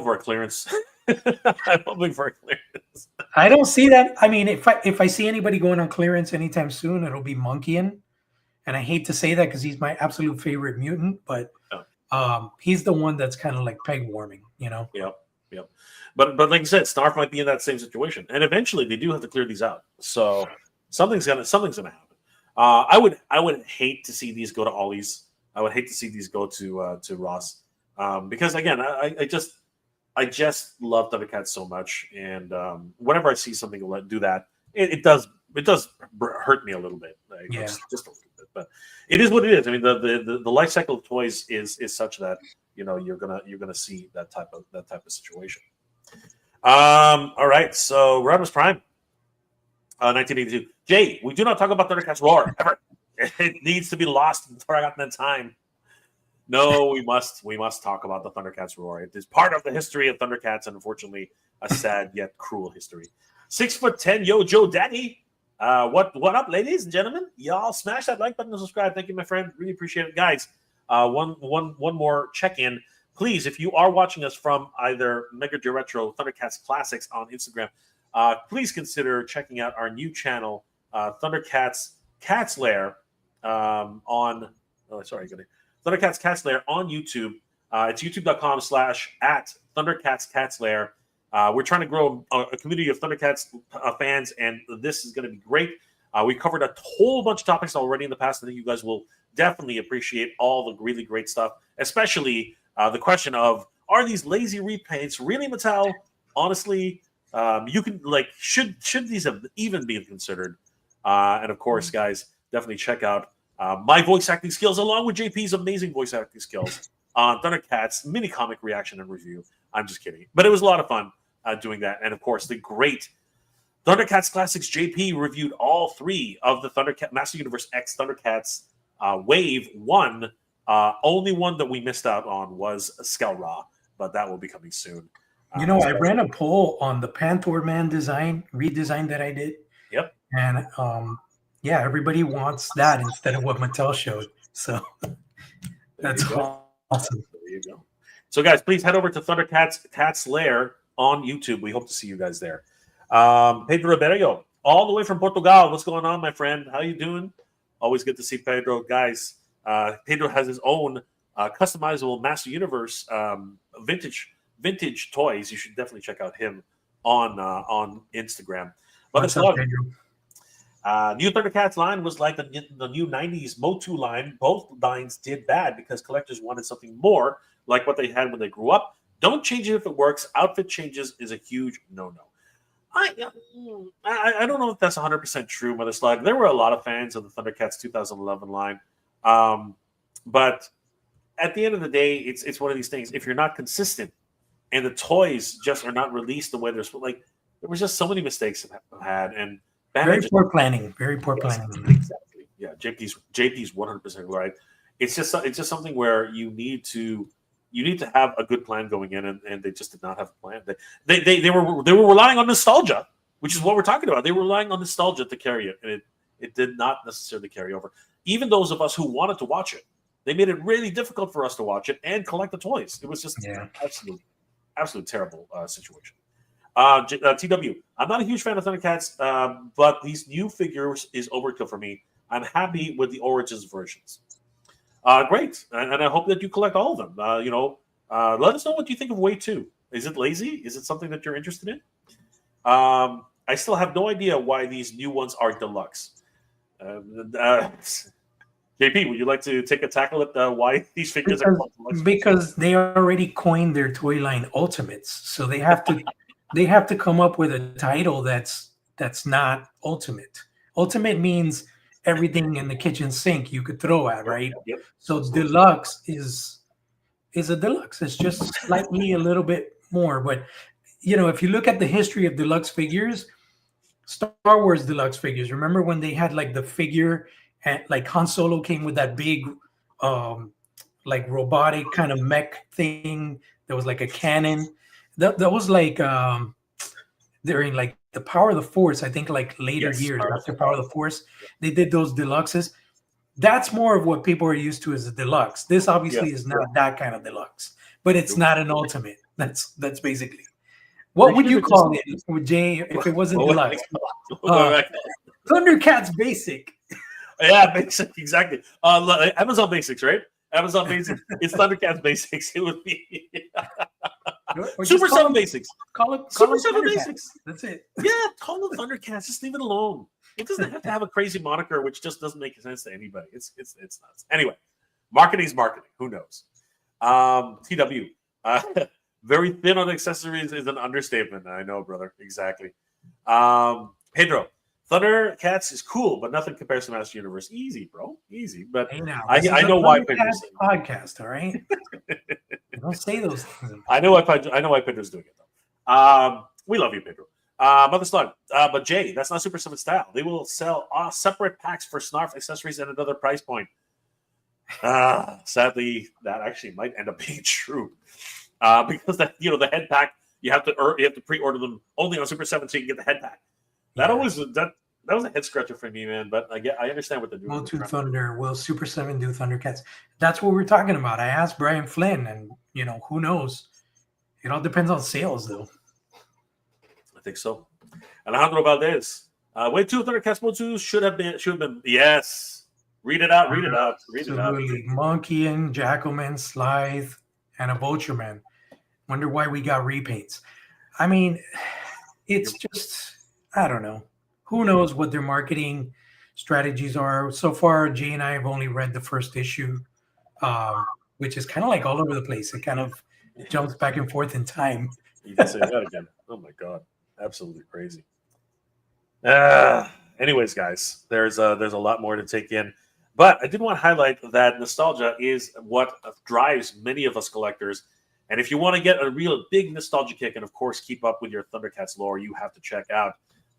for a clearance. I'm hoping for a clearance. I don't see that. I mean, if I see anybody going on clearance anytime soon, it'll be Monkeyan. And I hate to say that because he's my absolute favorite mutant, but he's the one that's kind of like peg warming, Yep. But like I said, Snarf might be in that same situation, and eventually they do have to clear these out. So something's gonna happen. I would hate to see these go to Ollie's. I would hate to see these go to Ross because again, I just love Thundercats so much, and whenever I see something do that, it does hurt me a little bit, just a little bit. But it is what it is. I mean, the life cycle of toys is such that you're gonna see that type of situation. All right, so Rodimus Prime, 1982. Jay, we do not talk about Thundercats Roar ever. It needs to be lost in forgotten time. No, we must talk about the Thundercats Roar. It is part of the history of Thundercats, and unfortunately, a sad yet cruel history. 6'10", Yo Joe Daddy. What up, ladies and gentlemen? Y'all smash that like button and subscribe. Thank you, my friend. Really appreciate it, guys. One more check-in. please, if you are watching us from either Mega J Retro, Thundercats Classics on Instagram, please consider checking out our new channel, Thundercats Cats Lair, on. Oh, sorry, Thundercats Cats Lair on YouTube. It's youtube.com/@Thundercats Cats Lair. We're trying to grow a community of Thundercats fans, and this is going to be great. We covered a whole bunch of topics already in the past. I think you guys will definitely appreciate all the really great stuff, especially the question of, are these lazy repaints really Mattel? Honestly, you can should these have even been considered? And of course, guys, definitely check out my voice acting skills along with JP's amazing voice acting skills on Thundercats mini comic reaction and review. I'm just kidding, but it was a lot of fun doing that. And of course, the great Thundercats Classics JP reviewed all 3 of the Thundercat Master Universe X Thundercats Wave 1. Only one that we missed out on was Skelra, but that will be coming soon. I ran a poll on the Panther Man redesign that I did. Yep. And everybody wants that instead of what Mattel showed. So that's awesome. There you go. So, guys, please head over to Thundercats Cats Lair on YouTube. We hope to see you guys there. Pedro Ribeiro, all the way from Portugal. What's going on, my friend? How you doing? Always good to see Pedro. Guys, Pedro has his own customizable Master Universe vintage toys. You should definitely check out him on Instagram. But it's love. New Thundercats line was like the new 90s Motu line. Both lines did bad because collectors wanted something more like what they had when they grew up. Don't change it if it works. Outfit changes is a huge no-no. I don't know if that's 100% true, Mother Slug. There were a lot of fans of the Thundercats 2011 line. But at the end of the day, it's one of these things. If you're not consistent and the toys just are not released the way they're supposed, there was just so many mistakes I've had. And very poor planning. Very poor planning. Exactly. Yeah, JP's 100% right. It's just something where you need to have a good plan going in, and they just did not have a plan. They were relying on nostalgia, which is what we're talking about. They were relying on nostalgia to carry it, and it did not necessarily carry over. Even those of us who wanted to watch it, they made it really difficult for us to watch it and collect the toys. It was just absolute terrible situation. TW, I'm not a huge fan of Thundercats, but these new figures is overkill for me. I'm happy with the Origins versions. Great, and I hope that you collect all of them. Let us know what you think of Wave 2. Is it lazy? Is it something that you're interested in? I still have no idea why these new ones are deluxe. JP, would you like to take a tackle at why these figures are deluxe? Because they already coined their toy line Ultimates, so they have to come up with a title that's not Ultimate. Ultimate means everything in the kitchen sink you could throw at, right? Yep. So deluxe is a deluxe. It's just slightly a little bit more. But if you look at the history of deluxe figures, Star Wars deluxe figures, remember when they had the figure and Han Solo came with that big robotic kind of mech thing that was like a cannon. That was during the Power of the Force, I think later years after Power of the Force, they did those deluxes. That's more of what people are used to as a deluxe. This obviously is not that kind of deluxe, but it's not an ultimate. That's basically. What would you call it, Jay, if it wasn't deluxe? Thundercats Basic. Yeah, basic, exactly. Amazon Basics, right? Amazon Basics. It's Thundercats Basics. It would be Super 7 Basics. Call it Super 7 Basics. That's it. Yeah, call it Thundercats. Just leave it alone. It doesn't have to have a crazy moniker, which just doesn't make sense to anybody. It's nuts. Anyway, marketing's marketing. Who knows? TW. Very thin on accessories is an understatement. I know, brother. Exactly. Pedro. Thundercats is cool, but nothing compares to Master Universe. Easy, bro. Easy. But hey, now, I know why Pedro's podcast, all right? Don't say those things. I know why Pedro's doing it, though. We love you, Pedro. Mother Slug. But Jay, that's not Super 7 style. They will sell separate packs for Snarf accessories at another price point. Sadly, that actually might end up being true. Because the head pack, you have to pre-order them only on Super 7 so you can get the head pack. That that was a head scratcher for me, man. But I understand what they're doing. Will 2 Thunder, will Super 7 do Thundercats? That's what we're talking about. I asked Brian Flynn, and who knows? It all depends on sales, though. I think so. Alejandro Valdez. Wait, 2 Thundercats Mode 2 should have been. Yes. Read it out. Absolutely. Monkey and Jackalman, Slythe, and a Vultureman. Wonder why we got repaints. I mean, it's just, I don't know. Who knows what their marketing strategies are? So far, Jay and I have only read the first issue, which is kind of like all over the place. It kind of jumps back and forth in time. You can say that again. Oh my god, absolutely crazy. Anyways, guys, there's a lot more to take in, but I did want to highlight that nostalgia is what drives many of us collectors. And if you want to get a real big nostalgia kick, and of course keep up with your Thundercats lore, you have to check out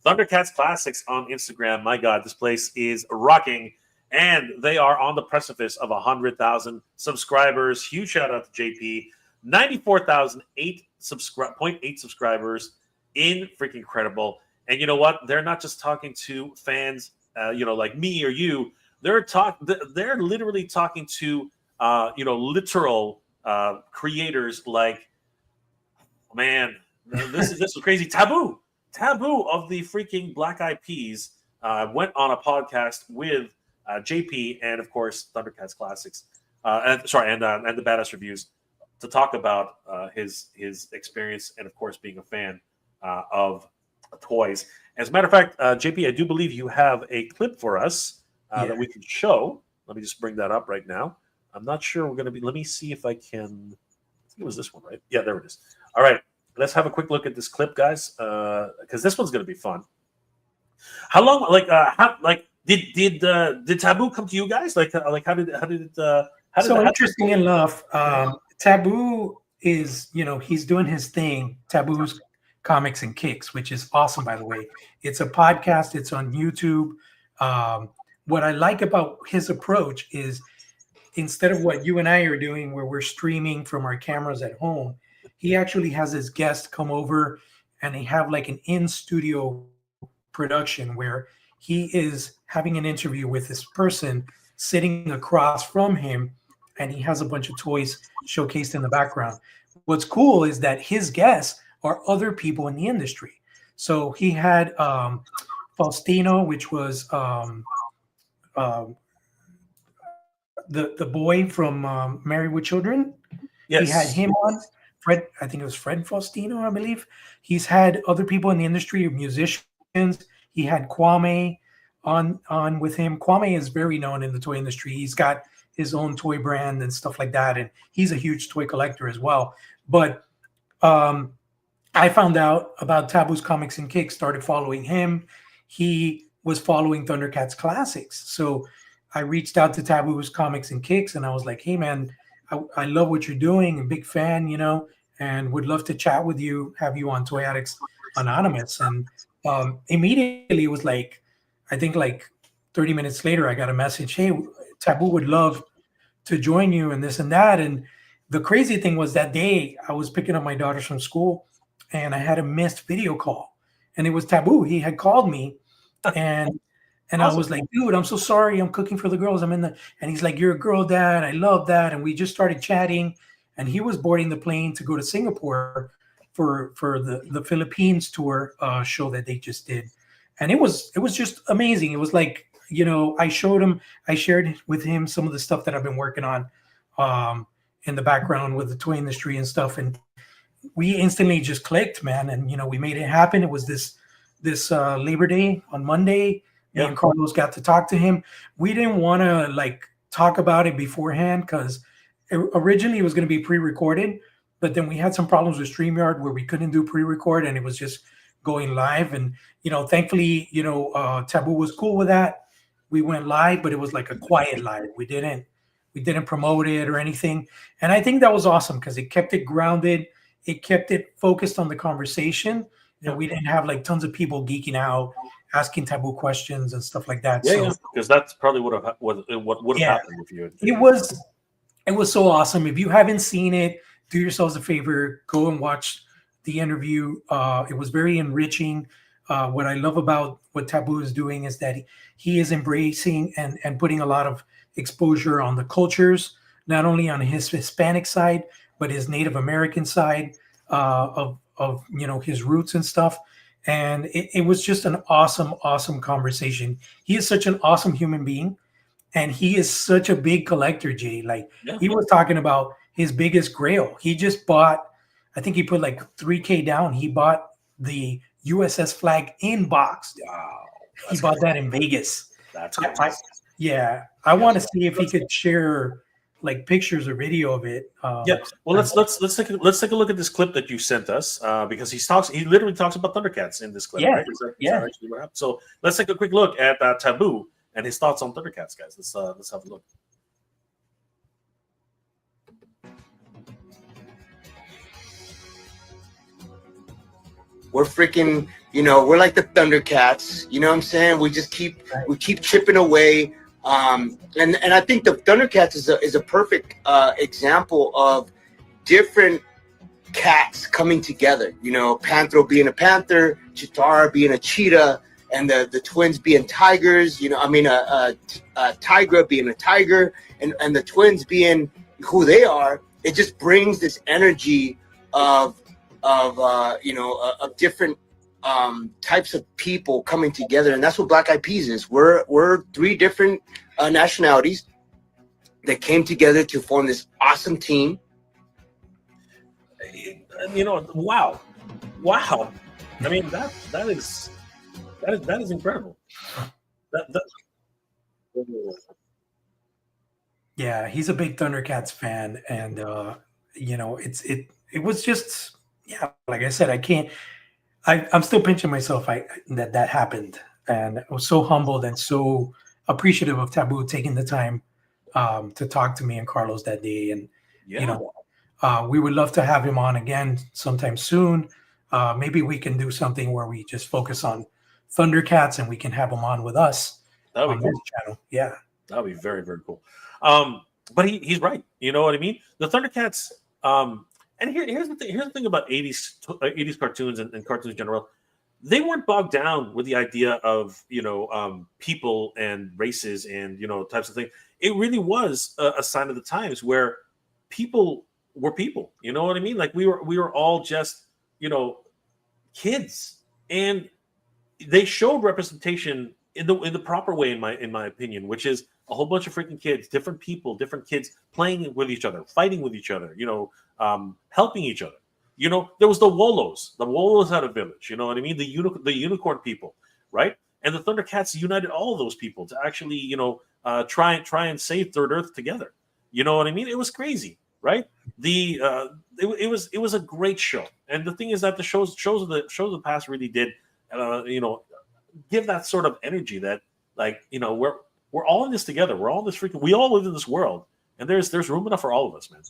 Thundercats Classics on Instagram. My God, this place is rocking, and they are on the precipice of 100,000 subscribers. Huge shout out to JP. 94,008 subscribers. Freaking incredible. And you know what? They're not just talking to fans, like me or you. They're literally talking to, literal creators like, man, this is crazy. Taboo of the freaking Black Eyed Peas went on a podcast with JP and of course Thundercats Classics, and the Badass Reviews to talk about his experience and of course being a fan of toys. As a matter of fact, JP, I do believe you have a clip for us that we can show. Let me just bring that up right now. I'm not sure we're going to be. Let me see if I can. I think it was this one, right? Yeah, there it is. All right. Let's have a quick look at this clip, guys, because this one's going to be fun. How long? Did Taboo come to you guys? How did it? Interesting enough, Taboo is he's doing his thing. Taboo's Comics and Kicks, which is awesome, by the way. It's a podcast. It's on YouTube. What I like about his approach is instead of what you and I are doing, where we're streaming from our cameras at home, he actually has his guest come over and they have like an in-studio production where he is having an interview with this person sitting across from him, and he has a bunch of toys showcased in the background. What's cool is that his guests are other people in the industry. So he had Faustino, which was the boy from Married with Children. Yes. He had him on. Fred, I think it was Fred Faustino, I believe. He's had other people in the industry, musicians. He had Kwame on with him. Kwame is very known in the toy industry. He's got his own toy brand and stuff like that, and he's a huge toy collector as well. But I found out about Taboo's Comics and Kicks, started following him. He was following Thundercats Classics. So I reached out to Taboo's Comics and Kicks, and I was like, hey, man, I love what you're doing. I'm a big fan, and would love to chat with you, have you on Toy Addicts Anonymous. And immediately it was like, I think like 30 minutes later, I got a message, hey, Taboo would love to join you and this and that. And the crazy thing was that day I was picking up my daughters from school and I had a missed video call, and it was Taboo. He had called me and awesome. I was like, dude, I'm so sorry. I'm cooking for the girls. And he's like, you're a girl, dad. I love that. And we just started chatting, and he was boarding the plane to go to Singapore for the Philippines tour show that they just did. And it was just amazing. It was like, I shared with him some of the stuff that I've been working on in the background with the toy industry and stuff. And we instantly just clicked, man. And, we made it happen. It was this Labor Day on Monday. Me and Carlos got to talk to him. We didn't want to talk about it beforehand because originally it was going to be pre-recorded, but then we had some problems with StreamYard where we couldn't do pre-record, and it was just going live. And, thankfully, Taboo was cool with that. We went live, but it was like a quiet live. We didn't promote it or anything. And I think that was awesome because it kept it grounded. It kept it focused on the conversation. And we didn't have tons of people geeking out, asking Taboo questions and stuff like that. Yeah, because that's probably what would have happened with you. It was so awesome. If you haven't seen it, do yourselves a favor, go and watch the interview. It was very enriching. What I love about what Taboo is doing is that he is embracing and putting a lot of exposure on the cultures, not only on his Hispanic side, but his Native American side of his roots and stuff. And it was just an awesome conversation. He is such an awesome human being, and he is such a big collector, Jay. Like Yeah. he was talking about his biggest grail. He just bought, I think he put like 3K down. He bought the USS flag in box. Wow. He bought that in Vegas. That's I, crazy. I want to see if he could share like pictures or video of it. Yeah. Well, let's take a look at this clip that you sent us because he literally talks about Thundercats in this clip. Yeah. Right? Is that actually what happened? So let's take a quick look at Taboo and his thoughts on Thundercats, guys. Let's have a look. We're freaking, we're like the Thundercats. You know what I'm saying? We just keep chipping away. And I think the Thundercats is a perfect example of different cats coming together. Panthro being a panther, Chitara being a cheetah, and the twins being tigers. Tigra being a tiger, and the twins being who they are. It just brings this energy of different types of people coming together, and that's what Black Eyed Peas is. We're three different nationalities that came together to form this awesome team. Wow. I mean, that is incredible. Yeah, he's a big Thundercats fan, and it was just, yeah, like I said, I'm still pinching myself that happened, and I was so humbled and so appreciative of Taboo taking the time to talk to me and Carlos that day. And we would love to have him on again sometime soon. Maybe we can do something where we just focus on Thundercats and we can have him on with us on this channel. Yeah, that would be very, very cool. But he's right. You know what I mean? The Thundercats. And here's the thing. Here's the thing about 80s cartoons and cartoons in general. They weren't bogged down with the idea of people and races and types of things. It really was a sign of the times where people were people. You know what I mean? Like we were all just kids, and they showed representation in the proper way in my opinion, which is a whole bunch of freaking kids, different people, different kids playing with each other, fighting with each other, helping each other. There was the Wolos. The Wolos had a village. You know what I mean? The unicorn people, right? And the Thundercats united all of those people to actually, try and save Third Earth together. You know what I mean? It was crazy, right? It was a great show. And the thing is that the shows of the past really did, give that sort of energy that, we're all in this together. We're all in this we all live in this world, and there's room enough for all of us, man.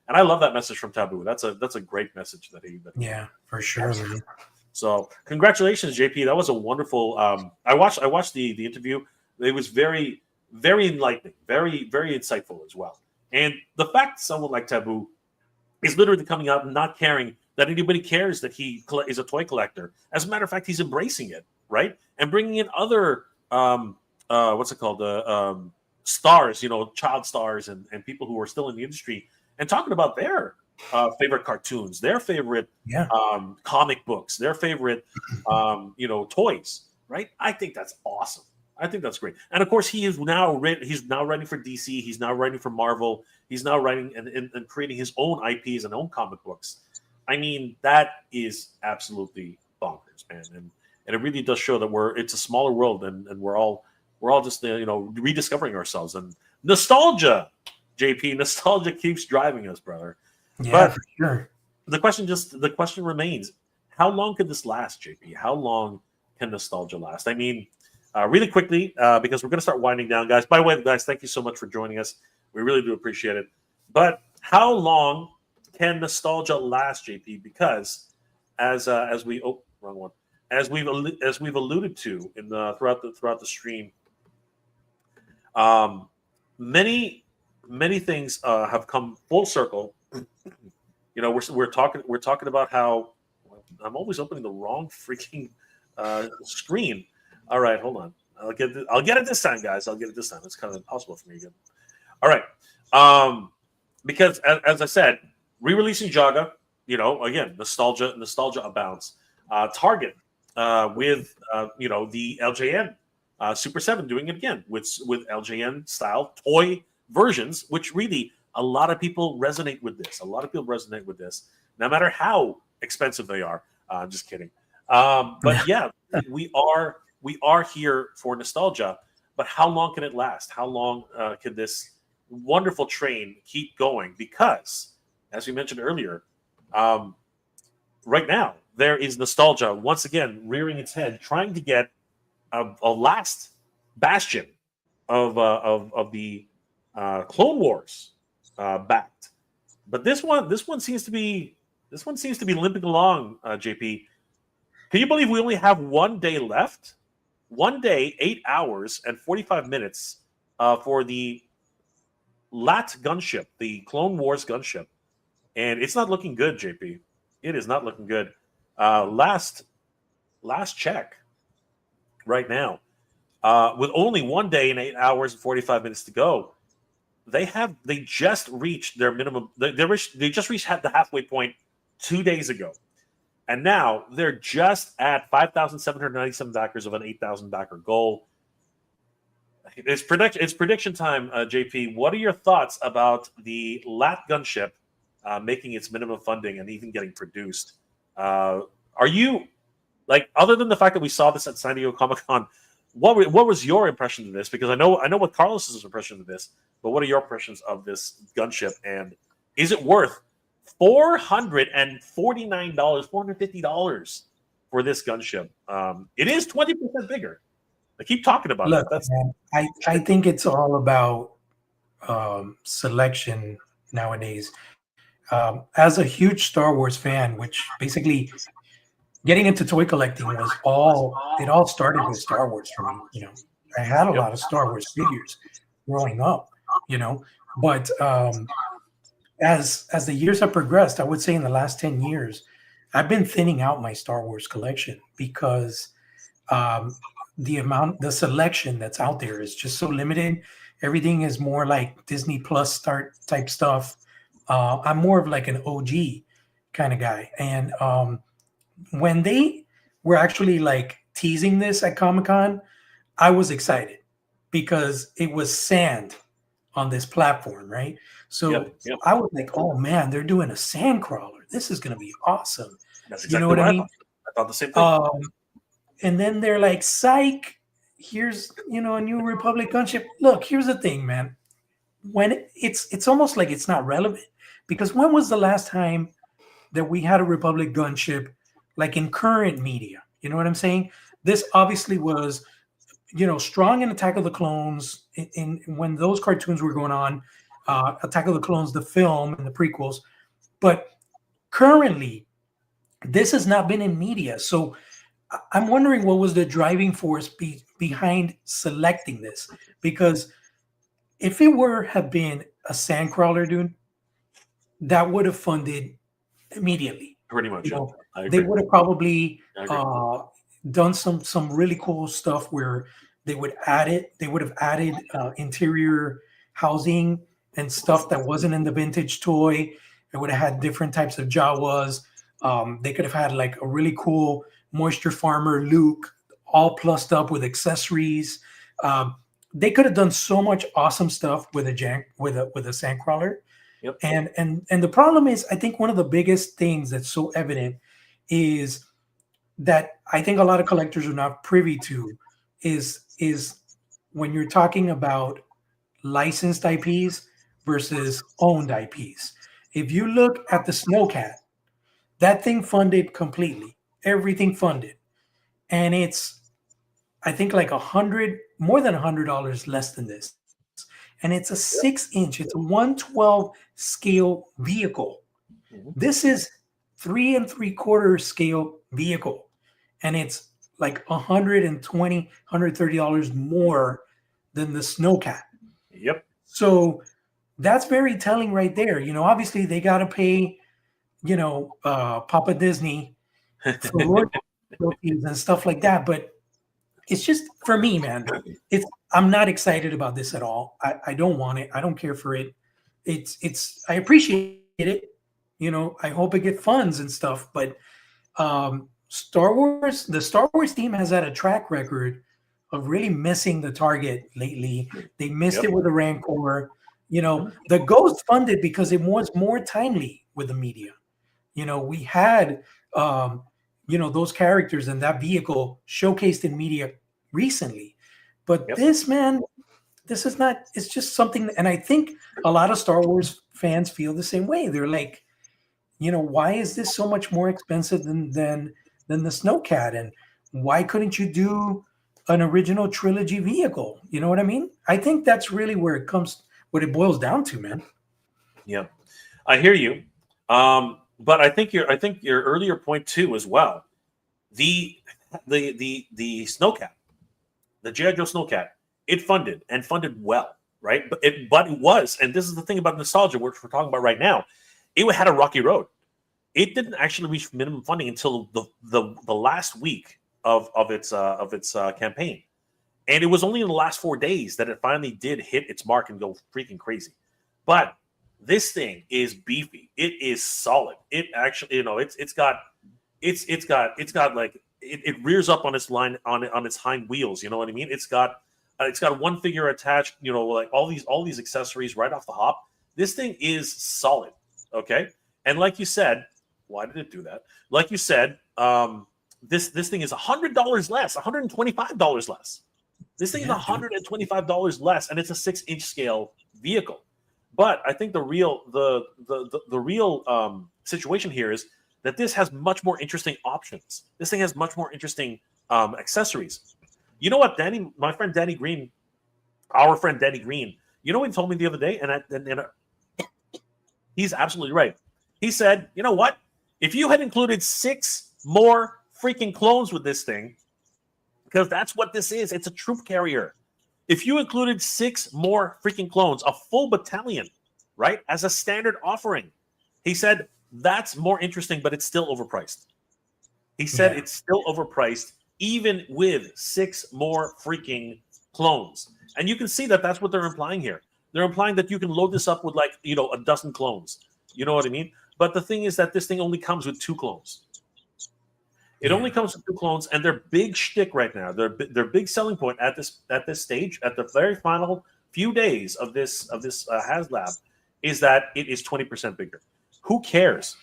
And I love that message from Taboo. That's a great message that he yeah, for sure, man. So congratulations, JP. That was a wonderful. I watched the interview. It was very, very enlightening, very, very insightful as well. And the fact someone like Taboo is literally coming out and not caring that anybody cares that he is a toy collector. As a matter of fact, he's embracing it, right? And bringing in other what's it called? Stars, child stars and people who are still in the industry, and talking about their favorite cartoons, their favorite comic books, their favorite toys, right? I think that's awesome. I think that's great. And of course, he's now writing for DC. He's now writing for Marvel. He's now writing and creating his own IPs and own comic books. I mean, that is absolutely bonkers, man. And it really does show that it's a smaller world, and we're all just rediscovering ourselves. And nostalgia, JP, nostalgia keeps driving us, brother. Yeah, but for sure. The question remains: how long can this last, JP? How long can nostalgia last? I mean, really quickly, because we're going to start winding down, guys. By the way, guys, thank you so much for joining us. We really do appreciate it. But how long can nostalgia last, JP? Because as we've alluded to throughout the stream, many things have come full circle. We're talking about how I'm always opening the wrong freaking screen. All right, hold on. I'll get it this time, guys. I'll get it this time. It's kind of impossible for me again. All right, because as I said, re-releasing Jaga. Again, nostalgia abounds. Target with the LJN Super 7 doing it again with LJN style toy versions, which really a lot of people resonate with this. No matter how expensive they are. I'm just kidding. But yeah, we are here for nostalgia. But how long can it last? How long can this wonderful train keep going? Because, as we mentioned earlier, right now there is nostalgia once again rearing its head, trying to get a last bastion of the Clone Wars backed. But this one seems to be limping along. JP, can you believe we only have 1 day left? 1 day, 8 hours, and 45 minutes for the LAT gunship, the Clone Wars gunship, and it's not looking good, JP. It is not looking good. Last check right now, with only 1 day and 8 hours and 45 minutes to go, they just reached their minimum. They just reached the halfway point 2 days ago, and now they're just at 5,797 backers of an 8,000 backer goal. It's prediction time, JP. What are your thoughts about the LAT gunship making its minimum funding and even getting produced? Are you other than the fact that we saw this at San Diego Comic-Con, what was your impression of this? Because I know what Carlos's impression of this, but what are your impressions of this gunship, and is it worth $449, $450 for this gunship? It is 20% bigger. I keep talking about it. Man, I think it's all about selection nowadays. As a huge Star Wars fan, which basically getting into toy collecting was all started with Star Wars for me. I had a lot of Star Wars figures growing up, but as the years have progressed, I would say in the last 10 years, I've been thinning out my Star Wars collection because the selection that's out there is just so limited. Everything is more like Disney Plus start type stuff. I'm more of like an OG kind of guy. And when they were actually teasing this at Comic-Con, I was excited because it was sand on this platform, right? So yep. I was like, oh man, they're doing a sand crawler. This is going to be awesome. That's exactly what I mean? I thought the same thing. And then they're like, psych, here's, a New Republic gunship. Look, here's the thing, man. When it's almost like it's not relevant, because when was the last time that we had a Republic gunship in current media? You know what I'm saying? This obviously was, strong in Attack of the Clones in when those cartoons were going on, Attack of the Clones, the film and the prequels. But currently, this has not been in media. So I'm wondering what was the driving force behind selecting this, because if it have been a sandcrawler, dude, that would have funded immediately. Pretty much. They would have probably done some really cool stuff where they would have added interior housing and stuff that wasn't in the vintage toy. It would have had different types of Jawas. They could have had a really cool moisture farmer Luke, all plussed up with accessories. They could have done so much awesome stuff with a sandcrawler. Yep. And the problem is, I think one of the biggest things that's so evident is that I think a lot of collectors are not privy to is when you're talking about licensed IPs versus owned IPs. If you look at the Snowcat, that thing funded completely. Everything funded. And it's, I think, more than $100 less than this. And it's a 6-inch, it's a 1/12 scale vehicle. Mm-hmm. This is 3 3/4 scale vehicle. And it's $120, $130 more than the Snowcat. Yep. So that's very telling right there. Obviously they got to pay, Papa Disney trophies and stuff like that. But it's just for me, man. I'm not excited about this at all. I don't want it. I don't care for it. I appreciate it. I hope it get funds and stuff. But the Star Wars team has had a track record of really missing the target lately. They missed it with the Rancor. The Ghost funded because it was more timely with the media. We had those characters and that vehicle showcased in media recently. But this, man, this is not, it's just something, and I think a lot of Star Wars fans feel the same way. They're like, why is this so much more expensive than the Snowcat? And why couldn't you do an original trilogy vehicle? You know what I mean? I think that's really what it boils down to, man. Yeah, I hear you. But I think your earlier point too as well. The Snowcat, the G.I. Joe Snowcat, it funded well, right? But it was, and this is the thing about nostalgia, which we're talking about right now. It had a rocky road. It didn't actually reach minimum funding until the last week of its campaign, and it was only in the last 4 days that it finally did hit its mark and go freaking crazy. But this thing is beefy. It is solid. It actually, it's got like it rears up on its line on its hind wheels. You know what I mean? It's got one figure attached. Like all these accessories right off the hop. This thing is solid. Okay, and like you said, why did it do that? Like you said, this thing is $100 less, $125 less. This thing is $125 less, and it's a 6-inch scale vehicle. But I think the real situation here is that this has much more interesting options. This thing has much more interesting accessories. You know what, Danny, my friend Danny Green, our friend Danny Green, you know what he told me the other day? And he's absolutely right. He said, you know what? If you had included 6 more freaking clones with this thing, because that's what this is, it's a troop carrier. If you included 6 more freaking clones, a full battalion, right, as a standard offering, he said that's more interesting, but it's still overpriced. He said it's still overpriced, even with 6 more freaking clones. And you can see that that's what they're implying here. They're implying that you can load this up with a dozen clones. You know what I mean? But the thing is that this thing only comes with 2 clones. It only comes with 2 clones, and their big shtick right now, their big selling point at this stage, at the very final few days of this HasLab, is that it is 20% bigger. Who cares?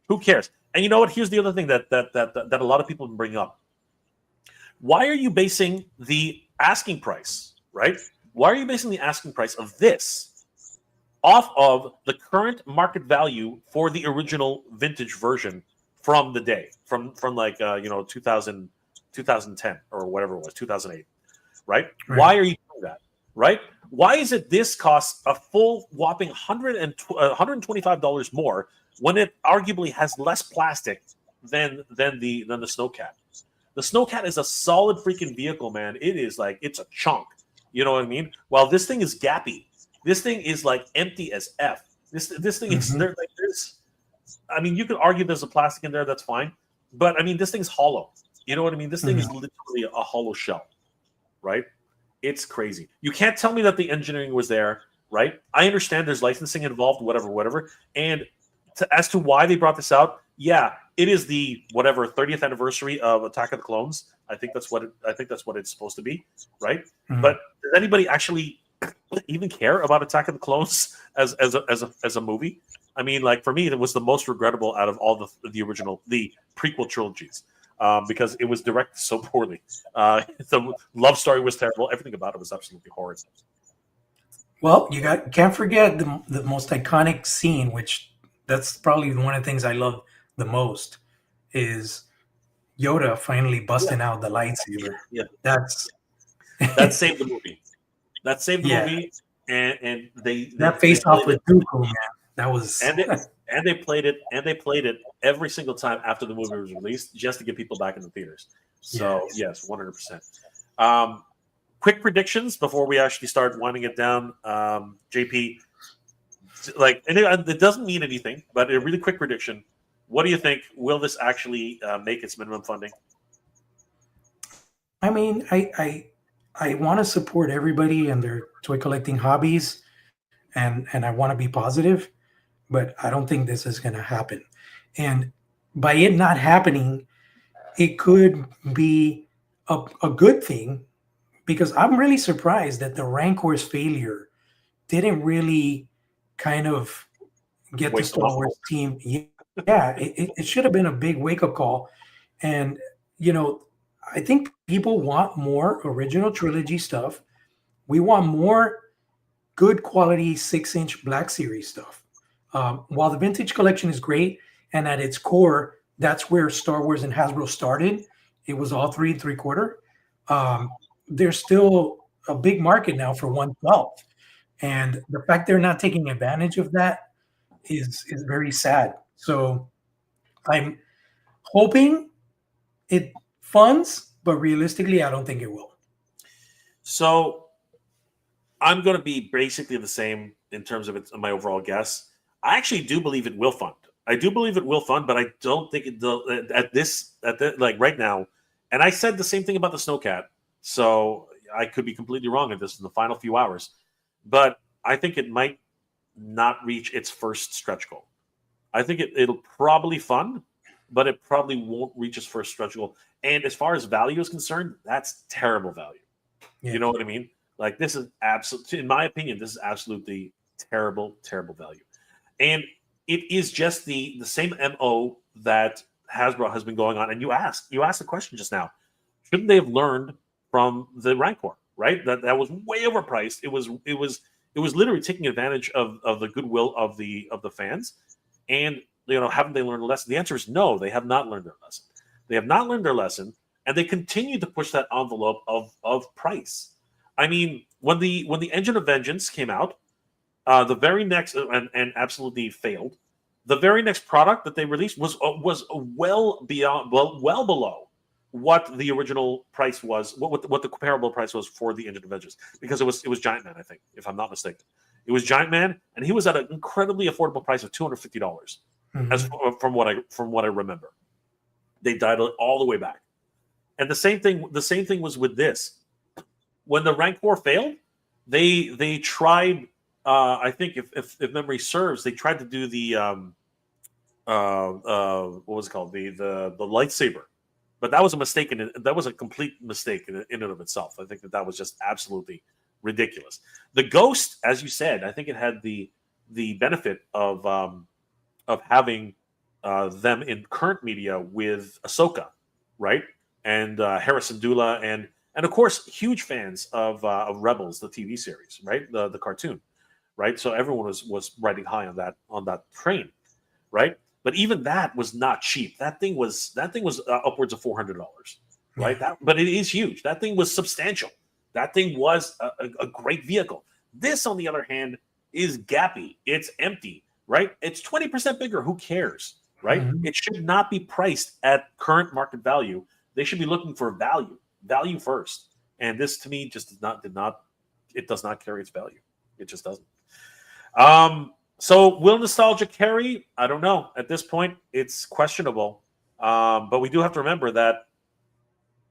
Who cares? And you know what? Here's the other thing that a lot of people bring up. Why are you basing the asking price, right? Why are you basing the asking price of this off of the current market value for the original vintage version from the day, from 2010 or whatever it was, 2008, right? Why are you doing that, right? Why is it this costs a full whopping $125 more when it arguably has less plastic than the Snowcat? The Snowcat is a solid freaking vehicle, man. It is like, it's a chunk. You know what I mean? While this thing is gappy, this thing is like empty as F. This thing is there, like this. I mean, you could argue there's a plastic in there, that's fine. But I mean, this thing's hollow. You know what I mean? This thing is literally a hollow shell, right? It's crazy. You can't tell me that the engineering was there, right? I understand there's licensing involved, whatever. And as to why they brought this out, yeah, it is the 30th anniversary of Attack of the Clones. I think that's what it's supposed to be, right? But does anybody actually even care about Attack of the Clones as a movie? I mean, like, for me, it was the most regrettable out of all the prequel trilogies, because it was directed so poorly. The love story was terrible. Everything about it was absolutely horrid. Well, can't forget the most iconic scene, which that's probably one of the things I love the most, is Yoda finally busting out the lightsaber. Yeah, that saved the movie. That saved the movie, and they face off with Dooku, man. That was and they played it every single time after the movie was released, just to get people back in the theaters. So yes, 100%. Quick predictions before we actually start winding it down. JP, and it doesn't mean anything, but a really quick prediction. What do you think? Will this actually make its minimum funding? I mean, I want to support everybody and their toy collecting hobbies, and I want to be positive, but I don't think this is going to happen. And by it not happening, it could be a good thing, because I'm really surprised that the Rancor's failure didn't really kind of get the Wake them Star up. Wars team. Yeah, it should have been a big wake up call. And, you know, I think people want more original trilogy stuff. We want more good quality 6-inch Black Series stuff. While the vintage collection is great, and at its core, that's where Star Wars and Hasbro started. It was all 3 3/4. There's still a big market now for 1/12, and the fact they're not taking advantage of that is very sad. So I'm hoping it funds, but realistically, I don't think it will. So I'm going to be basically the same in terms of my overall guess. I actually do believe it will fund. I do believe it will fund, but I don't think it like right now. And I said the same thing about the Snowcat, so I could be completely wrong at this in the final few hours. But I think it might not reach its first stretch goal. I think it'll probably fund, but it probably won't reach its first stretch goal. And as far as value is concerned, that's terrible value. Yeah. You know what I mean? Like, this is absolutely, in my opinion, this is absolutely terrible, terrible value. And it is just the same MO that Hasbro has been going on. And you asked the question just now, shouldn't they have learned from the Rancor, right? That was way overpriced. It was literally taking advantage of the goodwill of the fans. And, you know, haven't they learned a lesson? The answer is no, they have not learned their lesson. They have not learned their lesson, and they continue to push that envelope of price. I mean, when the Engine of Vengeance came out, the very next and absolutely failed. The very next product that they released was well below what the original price was, what the comparable price was for the Engine of Vengeance, because it was Giant Man, I think, if I'm not mistaken. It was Giant Man, and he was at an incredibly affordable price of $250, as from what I remember. They dialed it all the way back, and the same thing was with this. When the Rancor failed, they tried. I think if memory serves, they tried to do the what was it called, the lightsaber, but that was a mistake, that was a complete mistake in and of itself. I think that was just absolutely ridiculous. The Ghost, as you said, I think it had the benefit of having them in current media with Ahsoka, right, and Harrison Dula, and of course huge fans of Rebels, the TV series, right, the cartoon, right. So everyone was riding high on that train, right. But even that was not cheap. That thing was upwards of $400, right? But it is huge. That thing was substantial. That thing was a great vehicle. This, on the other hand, is gappy. It's empty, right? It's 20% bigger. Who cares, right? It should not be priced at current market value. They should be looking for value first. And this, to me, just it does not carry its value. It just doesn't. So will nostalgia carry? I don't know. At this point, it's questionable. But we do have to remember that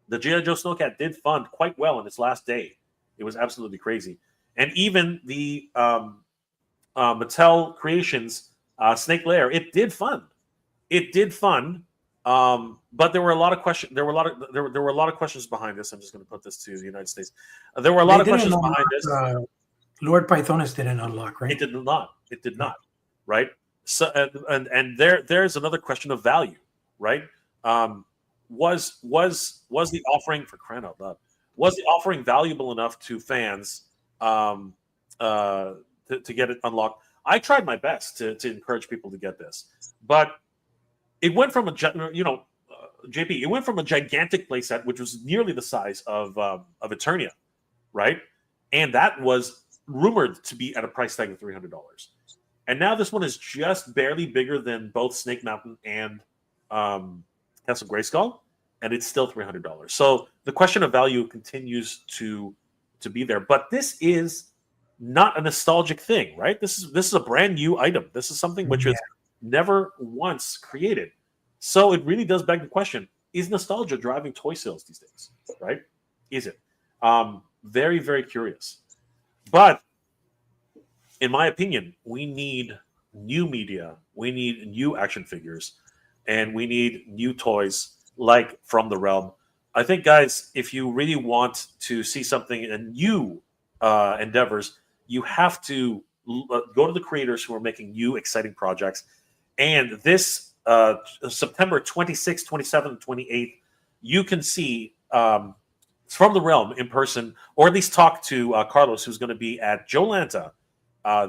the G.I. Joe Snowcat did fund quite well in its last day. It was absolutely crazy. And even the Mattel Creations Snake Lair, it did fund. But there were a lot of questions. There were a lot of questions behind this. I'm just going to put this to the United States. There were a lot of questions behind this. Lord Pythonus didn't unlock, right? It did not, right? So and there's another question of value, right? Was the offering, for crying out loud, was the offering valuable enough to fans to get it unlocked? I tried my best to encourage people to get this, but it went from JP, it went from a gigantic playset, which was nearly the size of Eternia, right? And that was rumored to be at a price tag of $300. And now this one is just barely bigger than both Snake Mountain and Castle Grayskull, and it's still $300. So the question of value continues to be there. But this is not a nostalgic thing, right? This is a brand new item. This is something which is never once created. So it really does beg the question: is nostalgia driving toy sales these days? Right? Is it? Very, very curious. But in my opinion, we need new media, we need new action figures, and we need new toys like From the Realm. I think, guys, if you really want to see something in new endeavors, you have to go to the creators who are making new, exciting projects. And this September 26th, 27th, 28th, you can see From the Realm in person, or at least talk to Carlos, who's going to be at Jolanta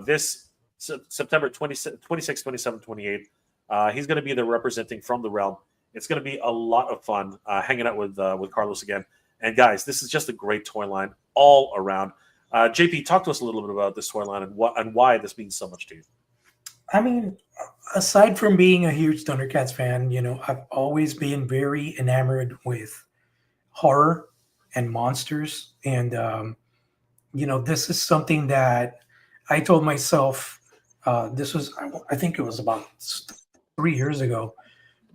this September 26th, 27th, 28th. He's going to be there representing From the Realm. It's going to be a lot of fun hanging out with Carlos again. And guys, this is just a great toy line all around. JP, talk to us a little bit about this toy line and why this means so much to you. I mean, aside from being a huge Thundercats fan, you know, I've always been very enamored with horror and monsters. And, you know, this is something that I told myself, this was, I think it was about 3 years ago.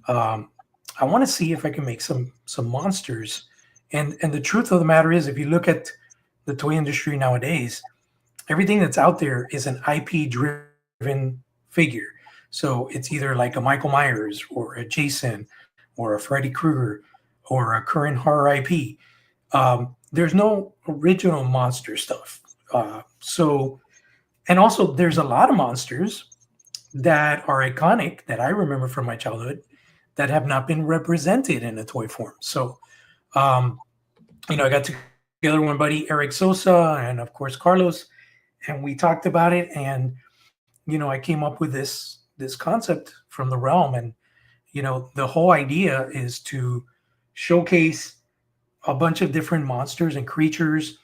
I want to see if I can make some monsters. And the truth of the matter is, if you look at the toy industry nowadays, everything that's out there is an IP driven figure. So it's either like a Michael Myers or a Jason or a Freddy Krueger or a current horror IP. There's no original monster stuff. And also there's a lot of monsters that are iconic that I remember from my childhood that have not been represented in a toy form. So, you know, I got together with my buddy Eric Sosa and of course Carlos, and we talked about it. And you know, I came up with this concept From the Realm, and you know, the whole idea is to showcase a bunch of different monsters and creatures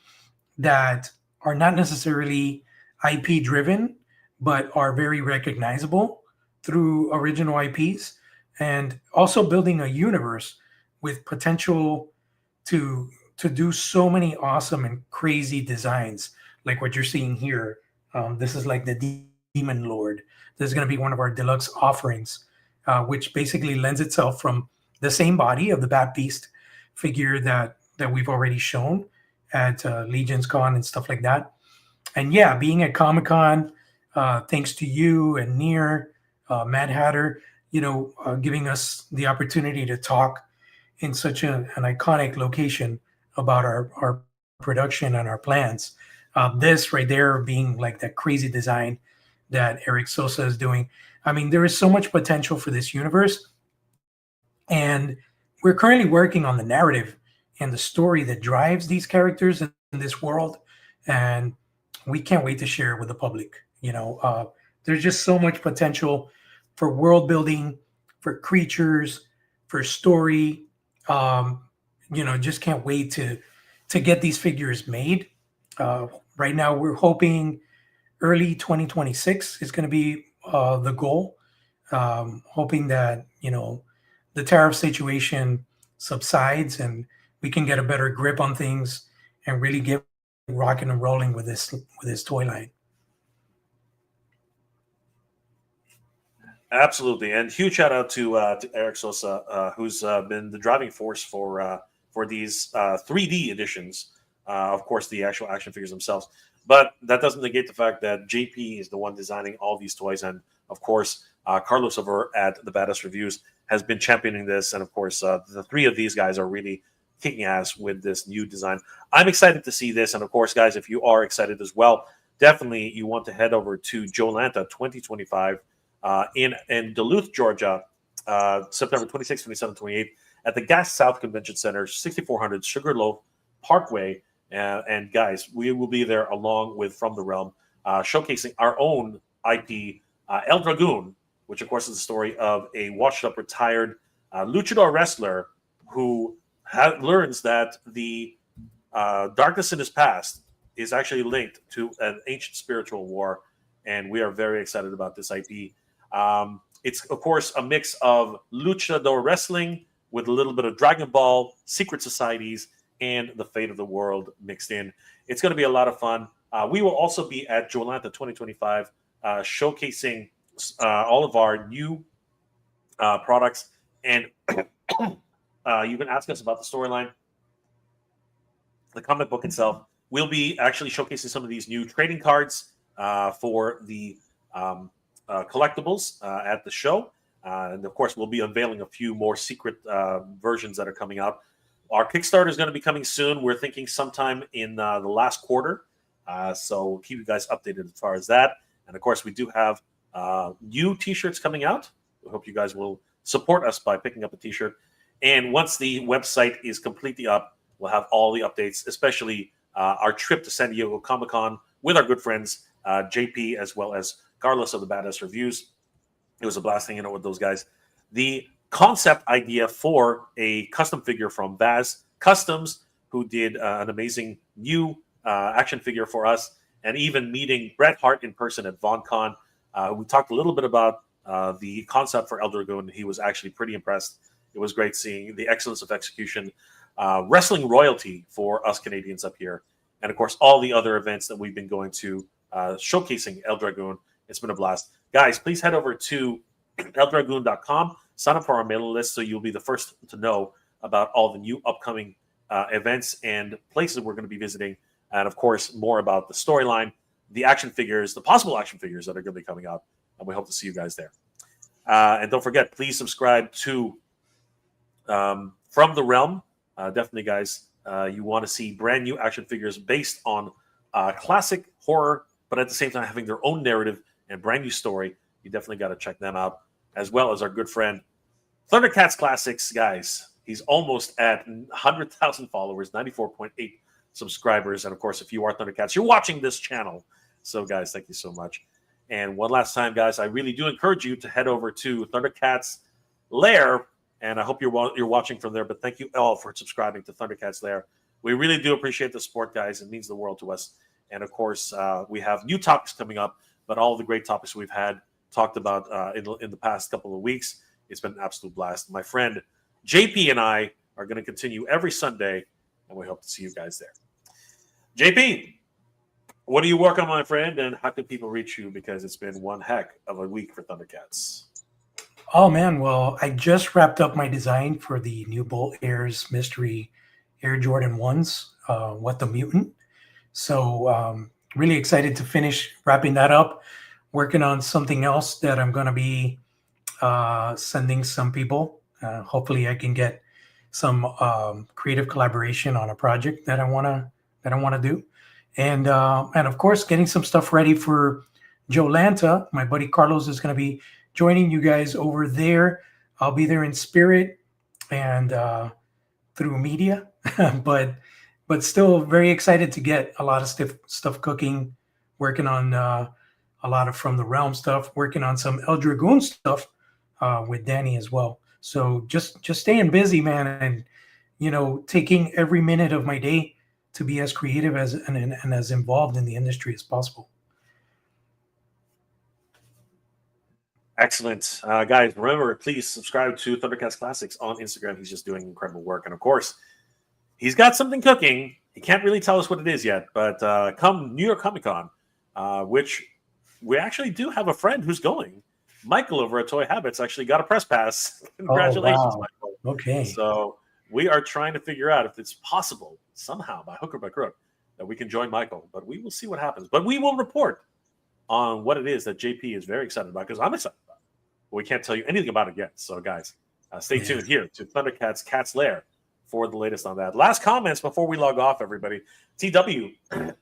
that are not necessarily IP driven, but are very recognizable through original IPs, and also building a universe with potential to do so many awesome and crazy designs like what you're seeing here. This is like the Demon Lord. This is going to be one of our deluxe offerings, which basically lends itself from the same body of the Bat Beast figure that we've already shown at Legion's Con and stuff like that. And yeah, being at Comic-Con, thanks to you and Near, Mad Hatter, you know, giving us the opportunity to talk in such an iconic location about our production and our plans. This right there being like that crazy design that Eric Sosa is doing. I mean, there is so much potential for this universe. And we're currently working on the narrative and the story that drives these characters in this world. And we can't wait to share it with the public. You know, there's just so much potential for world building, for creatures, for story. You know, just can't wait to get these figures made. Right now, we're hoping early 2026 is going to be the goal. Hoping that, you know, the tariff situation subsides and we can get a better grip on things and really get rocking and rolling with this toy line. Absolutely, and huge shout out to Eric Sosa, who's been the driving force for these 3D editions. Of course, the actual action figures themselves, but that doesn't negate the fact that JP is the one designing all these toys, and of course, Carlos over at the Badass Reviews has been championing this, and of course, the three of these guys are really kicking ass with this new design. I'm excited to see this, and of course, guys, if you are excited as well, definitely you want to head over to Jolanta 2025 in Duluth, Georgia, September 26th, 27th, 28th at the Gas South Convention Center, 6400 Sugarloaf Parkway. And guys, we will be there along with From the Realm, showcasing our own IP, El Dragoon, which of course is the story of a washed-up retired luchador wrestler who learns that the darkness in his past is actually linked to an ancient spiritual war, and we are very excited about this IP. It's, of course, a mix of luchador wrestling with a little bit of Dragon Ball, secret societies, and the fate of the world mixed in. It's going to be a lot of fun. We will also be at Jolanta 2025 showcasing all of our new products, and you can ask us about the storyline, the comic book itself. We'll be actually showcasing some of these new trading cards for the collectibles at the show. And of course, we'll be unveiling a few more secret versions that are coming out. Our Kickstarter is going to be coming soon. We're thinking sometime in the last quarter. So we'll keep you guys updated as far as that. And of course, we do have new t-shirts coming out. We hope you guys will support us by picking up a t-shirt. And once the website is completely up, we'll have all the updates, especially our trip to San Diego Comic-Con with our good friends, JP, as well as Carlos of the Badass Reviews. It was a blast hanging out with those guys. The concept idea for a custom figure from Vaz Customs, who did an amazing new action figure for us, and even meeting Bret Hart in person at VonCon. We talked a little bit about the concept for El Dragoon. He was actually pretty impressed. It was great seeing the excellence of execution, wrestling royalty for us Canadians up here, and of course all the other events that we've been going to showcasing El Dragoon. It's been a blast. Guys, please head over to eldragoon.com, sign up for our mailing list so you'll be the first to know about all the new upcoming events and places we're going to be visiting, and of course more about the storyline, the action figures, the possible action figures that are going to be coming out, and we hope to see you guys there. And don't forget, please subscribe to From the Realm. Definitely, guys, you want to see brand new action figures based on classic horror, but at the same time having their own narrative and brand new story. You definitely got to check them out, as well as our good friend Thundercats Classics, guys. He's almost at 100,000 followers, 94.8 subscribers, and of course, if you are Thundercats, you're watching this channel. So, guys, thank you so much. And one last time, guys, I really do encourage you to head over to Thundercats Lair, and I hope you're watching from there. But thank you all for subscribing to Thundercats Lair. We really do appreciate the support, guys. It means the world to us. And of course, we have new topics coming up, but all the great topics we've had talked about in the past couple of weeks, it's been an absolute blast. My friend JP and I are going to continue every Sunday, and we hope to see you guys there. JP, what do you work on, my friend, and how can people reach you? Because it's been one heck of a week for Thundercats. Oh, man. Well, I just wrapped up my design for the new Bolt Airs Mystery Air Jordan 1s, What the Mutant. So really excited to finish wrapping that up. Working on something else that I'm going to be sending some people. Hopefully I can get some creative collaboration on a project that I want to do. And of course, getting some stuff ready for Joe Lanta. My buddy Carlos is going to be joining you guys over there. I'll be there in spirit and through media, but still very excited to get a lot of stuff cooking, working on a lot of From the Realm stuff, working on some El Dragoon stuff with Danny as well. So just staying busy, man, and taking every minute of my day to be as creative and as involved in the industry as possible. Excellent. Guys, remember, please subscribe to Thundercats Classics on Instagram. He's just doing incredible work. And of course, he's got something cooking. He can't really tell us what it is yet, but come New York Comic Con, which we actually do have a friend who's going. Michael over at Toy Habits actually got a press pass. Congratulations, oh, wow. Michael. Okay. So we are trying to figure out if it's possible somehow, by hook or by crook, that we can join Michael. But we will see what happens. But we will report on what it is that JP is very excited about, because I'm excited about it. But we can't tell you anything about it yet. So, guys, stay tuned here to Thundercats Cat's Lair for the latest on that. Last comments before we log off, everybody. TW,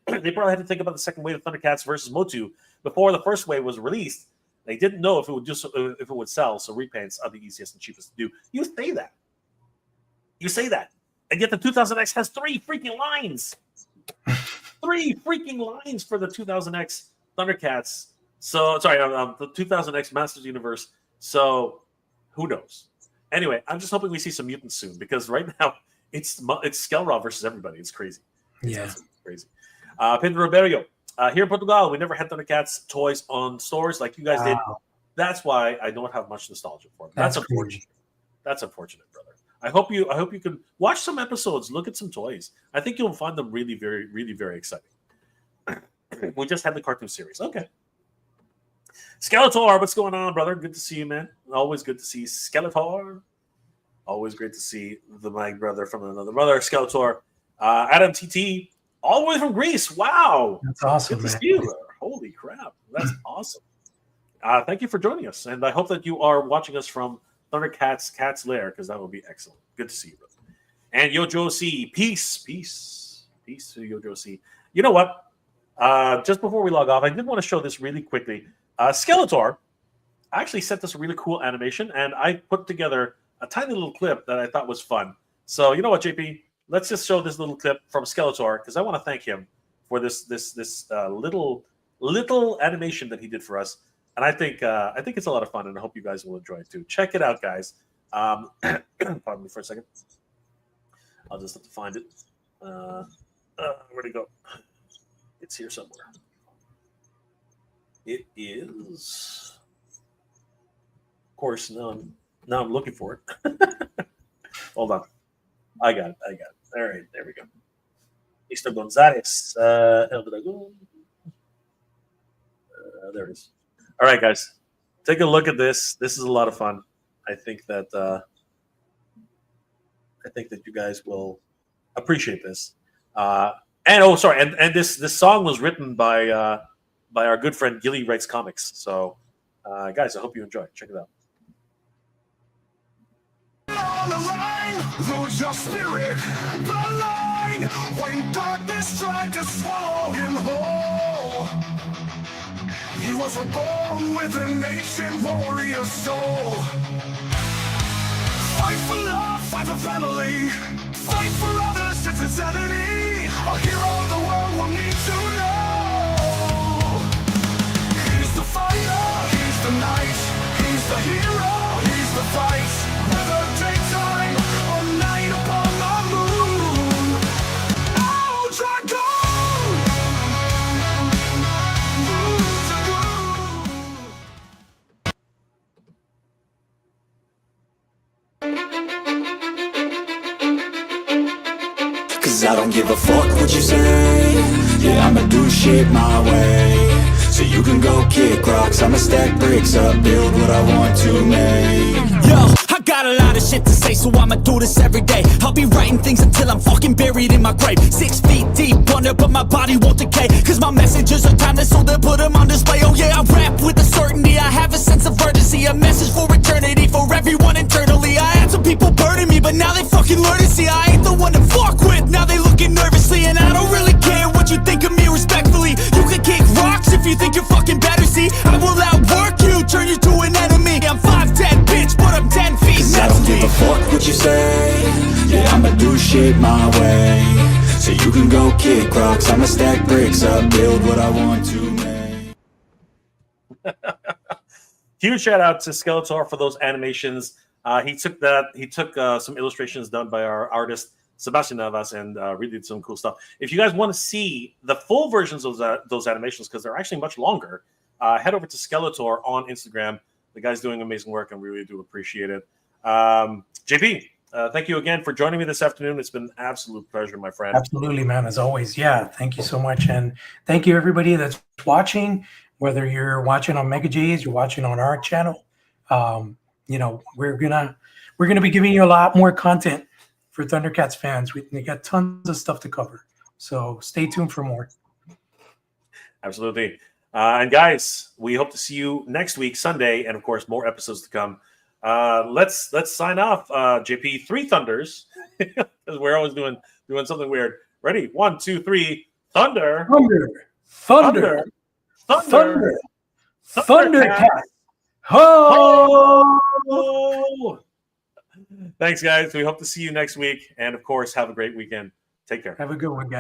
they probably had to think about the second wave of Thundercats versus Motu before the first wave was released. They didn't know if it would sell, so repaints are the easiest and cheapest to do. You say that. You say that. And yet the 2000X has 3 freaking lines. 3 freaking lines for the 2000X Thundercats. So, sorry, the 2000X Masters Universe. So, who knows? Anyway, I'm just hoping we see some mutants soon, because right now it's Skelraw versus everybody. It's crazy. It's crazy. Pedro Ribeiro. Here in Portugal, we never had Thundercats toys on stores like you guys did. That's why I don't have much nostalgia for them. That's unfortunate. Crazy. That's unfortunate, brother. I hope you can watch some episodes, look at some toys. I think you'll find them really, very, really, very exciting. We just had the cartoon series. Okay. Skeletor, what's going on, brother? Good to see you, man. Always good to see Skeletor. Always great to see the my brother from another mother, Skeletor. Adam TT, all the way from Greece. Wow. That's awesome, good to man. see you, brother. Holy crap. That's awesome. Thank you for joining us. And I hope that you are watching us from Thundercats Cat's Lair, because that would be excellent. Good to see you, brother. And Yojo C, peace to Yojo C. You know what? Just before we log off, I did want to show this really quickly. Skeletor actually sent us a really cool animation, and I put together a tiny little clip that I thought was fun. So you know what, JP? Let's just show this little clip from Skeletor, because I want to thank him for this little animation that he did for us. And I think it's a lot of fun, and I hope you guys will enjoy it too. Check it out, guys. Pardon me for a second. I'll just have to find it. Where'd it go? It's here somewhere. It is. Of course, now I'm looking for it. Hold on. I got it. All right, there we go. Mr. Gonzalez, El Dragon. There it is. All right, guys, take a look at this. This is a lot of fun. I think that you guys will appreciate this. And this song was written by our good friend Gilly Writes Comics. So, guys, I hope you enjoy it. Check it out. On the line, lose your spirit, the line, when darkness tried to swallow him whole. He was reborn with a nation warrior soul. Fight for love, fight for family, fight for others, it's insanity. A hero the world will need to know. He's the fighter, he's the knight, he's the hero, he's the fight. Whether daytime or night upon the moon. Oh, Dragon! Cause I don't give a fuck what you say. Yeah, I'ma do shit my way. So you can go kick rocks, I'ma stack bricks up, build what I want to make. Yo, I got a lot of shit to say, so I'ma do this every day. I'll be writing things until I'm fucking buried in my grave. 6 feet deep under, but my body won't decay. Cause my messages are timeless, so they'll put them on display. Oh yeah, I rap with a certainty, I have a sense of urgency. A message for eternity, for everyone internally. I had some people burning me, but now they fucking learn to see I ain't the one to fuck with, now they looking nervously. And I don't really care what you think of me respectfully. You can kick rocks if you think you're fucking better, see. I will outwork you, turn you to an enemy. I'm 5'10", bitch, but I'm 10 feet. Cause I don't give a fuck what you say. Yeah, I'ma do shit my way. So you can go kick rocks, I'ma stack bricks up, build what I want to make. Huge shout out to Skeletor for those animations. He took some illustrations done by our artist Sebastian Navas, and really did some cool stuff. If you guys want to see the full versions of those animations, because they're actually much longer, head over to Skeletor on Instagram. The guy's doing amazing work, and we really do appreciate it. JP, thank you again for joining me this afternoon. It's been an absolute pleasure, my friend. Absolutely, man. As always. Yeah. Thank you so much. And thank you everybody that's watching, whether you're watching on Mega J's, you're watching on our channel. We're gonna be giving you a lot more content for Thundercats fans. We got tons of stuff to cover. So stay tuned for more. Absolutely. And guys, we hope to see you next week, Sunday, and of course, more episodes to come. Let's sign off. JP, 3 thunders, because we're always doing something weird. Ready? 1, 2, 3. Thunder. Thunder. Thundercats. Ho! Thanks, guys. We hope to see you next week. And of course, have a great weekend. Take care. Have a good one, guys.